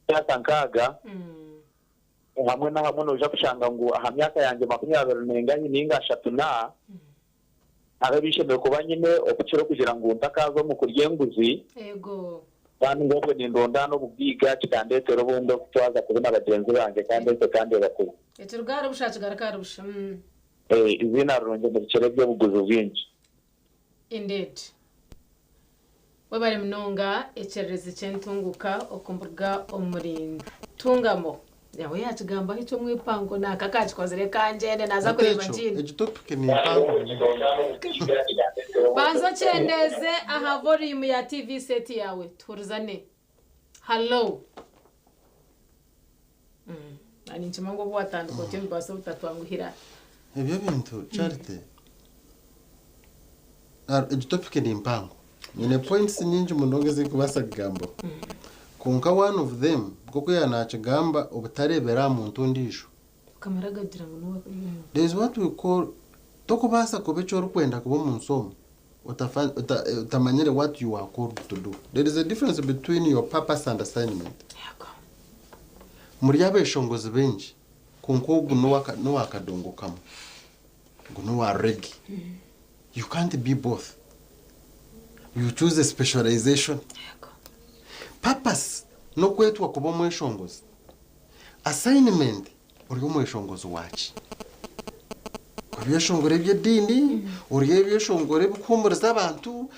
Speaker 4: yatankaga hamwe na hamwe noja kushanga ngo aha myaka yanjye 20 nengaye ninga 3 na abishimye kuba nyine okuciro kugira ngo ntakazo mu kuryenguzi
Speaker 2: yego
Speaker 4: kandi ngobwe n'indonda no bubwiga kikandetero bundo kutwaza kubona abagenzi banjye kandi bakuru
Speaker 2: icyo rugara bushaje garakara busha
Speaker 4: izina ronje mu bicere byo buguzi bwinshi
Speaker 2: indeed wabari mnonga ecereze cyentunguka okumburga umurinda tungamo yawe yacigamba icyo mwipango nakakachkozere kanjene naza kureba njini
Speaker 1: igitopic ni impango
Speaker 2: banzo chendeze aha volume ya TV set yawe turizane hello ani nchimango bwatanduko cyo bibaso butatwanguhira
Speaker 1: ebyo bintu charite igitopic ni impango nyine points nyingi munongeze kubasa gambo kunka one of them koko yanachigamba obutarebera muntu ndisho
Speaker 2: kamaraga dirango no
Speaker 1: there is what we call tokubasa kubecho rukwenda kubo munsomo utamanyire what you are called to do. There is a difference between your purpose and assignment. Muri yabeshongozi benshi kunko no wakadongo kama guno wa regi. You can't be both. You choose a specialization. Purpose no kwetwa kuba mweshongozi. Assignment uri mweshongozi wachi. Byeshongore by'edini uri byeshongore bukumuriza abantu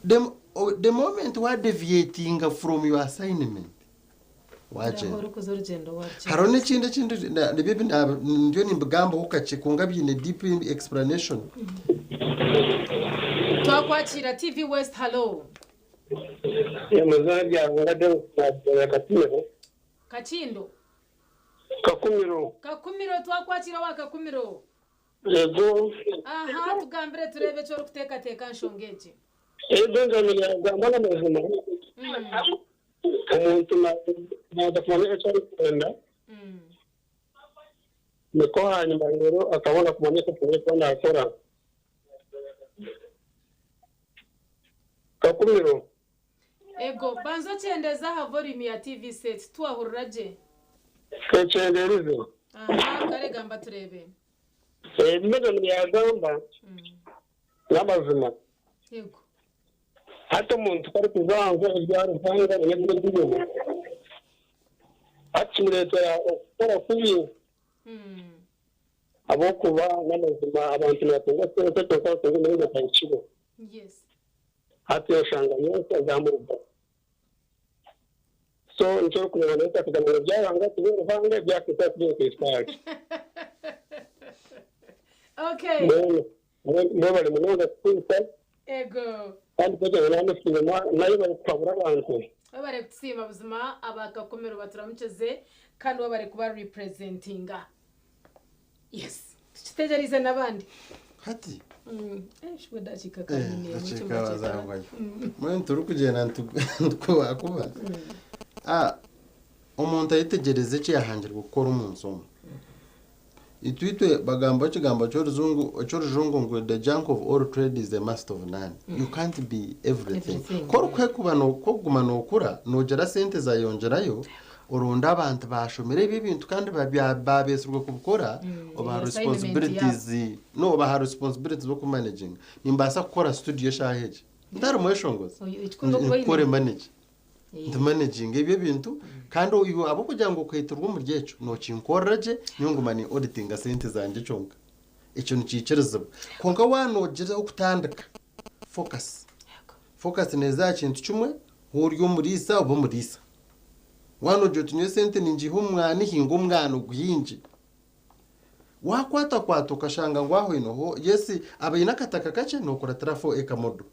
Speaker 1: the moment we are deviating from your assignment waje harone kindi nibibi ndio nimbigambo ukachikunga byine deep explanation
Speaker 2: twakwakira TV West hello
Speaker 9: yamazajya ngade Katimiro
Speaker 2: Kachindo
Speaker 9: Kakumiro
Speaker 2: twakwakira wa Kakumiro
Speaker 9: Yego.
Speaker 2: Aha tugambire turebe cyo rukuteka teka nshongeje.
Speaker 9: Ngamira ngambana mazima. Umuntu nadafanya cyari kwenda. Niko hanyuma rero akabona kumanyeka kuri kwenda akora. Kakumiro.
Speaker 2: Ego banzo chendeza ha volume ya TV set twahururaje.
Speaker 9: Kechenderizo.
Speaker 2: Aha kare gamba turebe.
Speaker 9: Mmezo myagamba. N'amazima.
Speaker 2: Yego.
Speaker 9: Hata umuntu kari kuvanga ibyaro vanga n'ibyo Atumuretera okora kubi. Abo kuba n'amazima abantu batunga twese twese muri gatanchigo.
Speaker 2: Yes.
Speaker 9: Hati yoshanga yose azamuruka. So nchoro kuna neta kugamira byaranga tubere vanga byakita kuri kwistaki.
Speaker 2: Okay.
Speaker 9: Mwe bali munonga kwista.
Speaker 2: Ego.
Speaker 9: Kandi kujya n'amasibe nayo bari kwabura abantu.
Speaker 2: Babare kutsima buzima abakakomero baturamucheze kandi babare kuba representinga. Yes. Tutegerize nabandi.
Speaker 1: Hati.
Speaker 2: Shwe dachika kanini ya
Speaker 1: muchuma wazangwa. Mwe turukugena ntukuba. Umuntu ayitegereze cyo yahangira gukora umunsi umwe. Itwitwe bagamba kigamba cyo ruzungu ngo the junk of all trade is the master of none. You can't be everything. Koro kwe kubano ko gumana okura nogera sente zayongerayo urunda abantu bashomere ibi bintu kandi babesirwe kubukora oba responsibilities no ba responsibilities zo ku managing nimbasa gukora studio shaheje ndari mweshongoza kore manage the managing ibyo bintu kandi uyu abo kugira ngo kwiturwa mu ryecu no kinkoraje nyungumani auditing sente zanje chonka icyo nicyicereza konka wanogera ukutandika focus neza kintu cyumwe uryo murisa ubo murisa wanoje tunye sente ninjiho umwana hinga umwana uguhinje wakwata ukashanga ngwaho inoho yesi abayina kataka kace no kora trafo ekamodo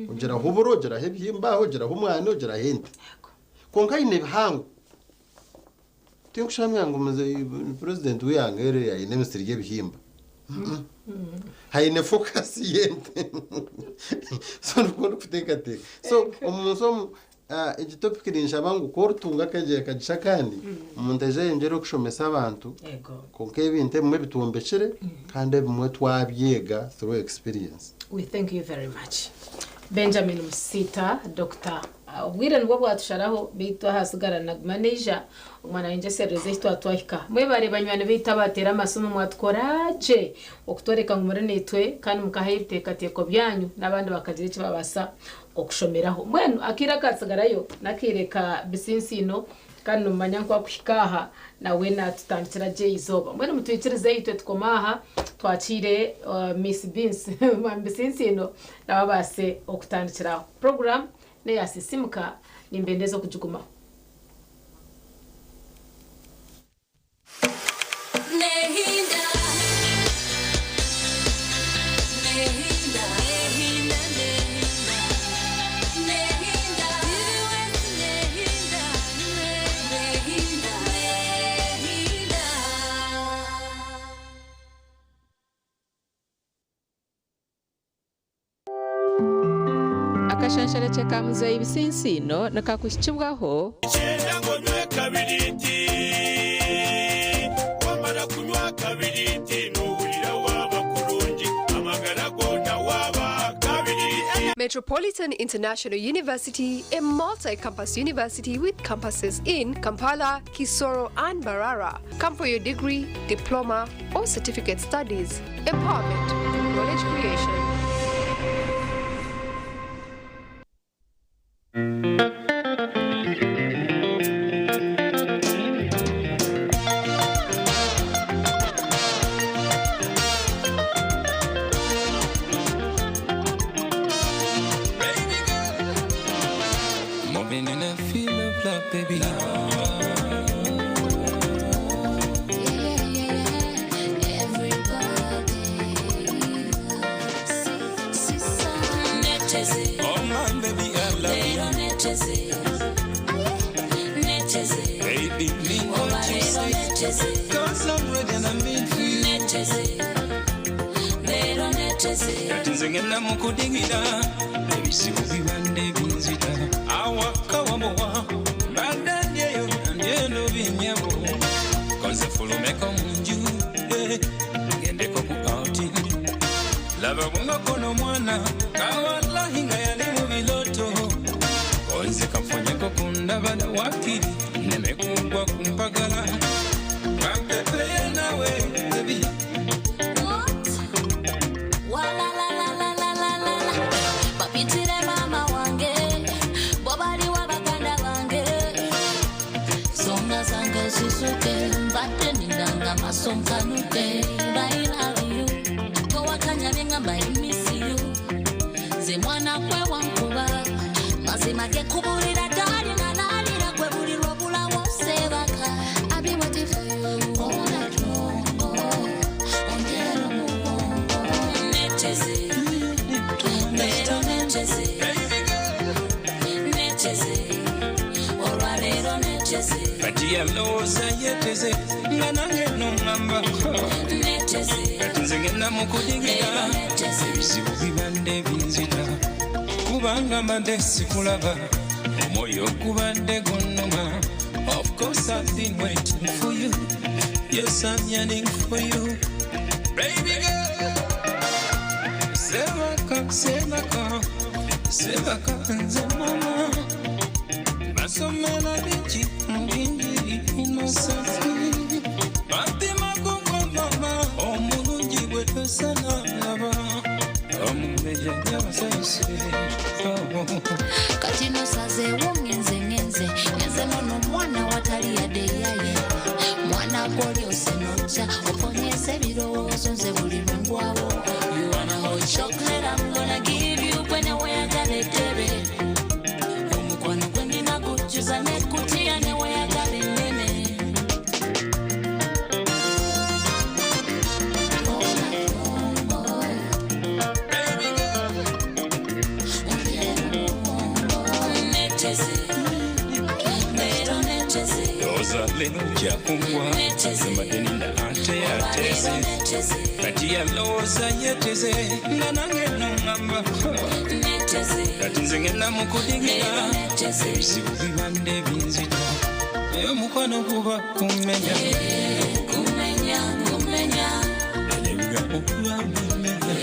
Speaker 1: ugera huburo ugera hebimba ugera humwana ugera hente konka ine bihango tinkushamya ngo muze president uyangere ya ine misirye bihimba haine focus yente so nuko kutekate so umunso igitopic ninshabangu korutunga kaje kagisha kandi umuntu aje yengero kushomesa abantu konke ibinte mwe bitumbekere kandi bimwe twabyiga through experience.
Speaker 2: We thank you very much. Benjamin Musita, Dr. Wiren wabwatusharaho bitwa hasigara na manager umwana wenje sereze twatwahika mwe bare banywane bita batera amasomo mwatkoraje okutoreka ngumure netwe kandi mukahayiteka teko byanyu nabandi bakagira iki babasa okushomeraho mwenu akira katsigarayo nakireka bisinsino kandi numanya kwa kuhikaha nawe natutandikira je izoba mwenu mutwikirize yitwe tkomaha twakire Miss Beans mbisinsino nababase okutandikira program ne yasisimuka nimbendezo kujuguma
Speaker 5: akashanshara cyakamuza ibisinsino nakakushibwaho
Speaker 8: ngo kabiriti wamara kunywa kabiriti nuburira wabakurungi amagara gona waba kabiriti.
Speaker 11: Metropolitan International University, a multi-campus university with campuses in Kampala, Kisoro, and Barara. Come for your degree, diploma, or certificate studies. Empowerment, knowledge creation.
Speaker 14: Baby, oh my baby, I love you. Baby, mean what you say. 'Cause I'm ready and I'm in for you. Yatinzengena mukudigira ebisibu bibande binzita awaka wamowa badandyeyo ndyeno binyabo koze fulumeko munju ngendeko ku outing laba bunga kono mwana kawalahi nga yali mu biloto nze kafunyeko kundaba na wakiri nemekugwa kumpagala kampepeye nawe baby.
Speaker 12: Bapitire mama wange bobali wabaganda bange songa zanga zisuke mbate nindanga masonkanuke. I love you go wakanya benga I miss you ze mwana kwe wankuba mazima ge kuburira dali na nalira kwe buli lobula wosebaka. I be waiting for you all night long. Ongera mugongo neteze Nero neteze neteze olwalero neteze
Speaker 14: kati yalowooza yeteze nga nange nongamba
Speaker 12: neteze
Speaker 14: kati nze ngenda mu kudigira ebizibu bibadde binzita kubanga mbadde sikulaba omwoyo gubadde gunnuma. Of course I've been waiting for you. Yes, I'm yearning for you, baby girl. Sebaka, sebaka, sebaka nze mama basomera bingi bingi innocently batima koko mama omulungi gwe tosana laba omubeja nyabasayise
Speaker 12: kati nosazeewo ngenze ngenze nono mwana watali yadde yaye mwana gwoli osenojja oponyesa ebirowoozo nze buli lwengwawo. You wanna hold chocolate, I'm gonna give you kwene weyagala ettebe omukwano gwe nina gujjuza nekutiya ne weyagala ennene.
Speaker 14: Oza leno jakungwa mbadde nina ate ateze kati yalowooza yeteze nga nange nongamba kati nze ngenda mu kudigira ebizibu bibadde binzita naye omukwano guba kumenya ebigambo kuba bimenya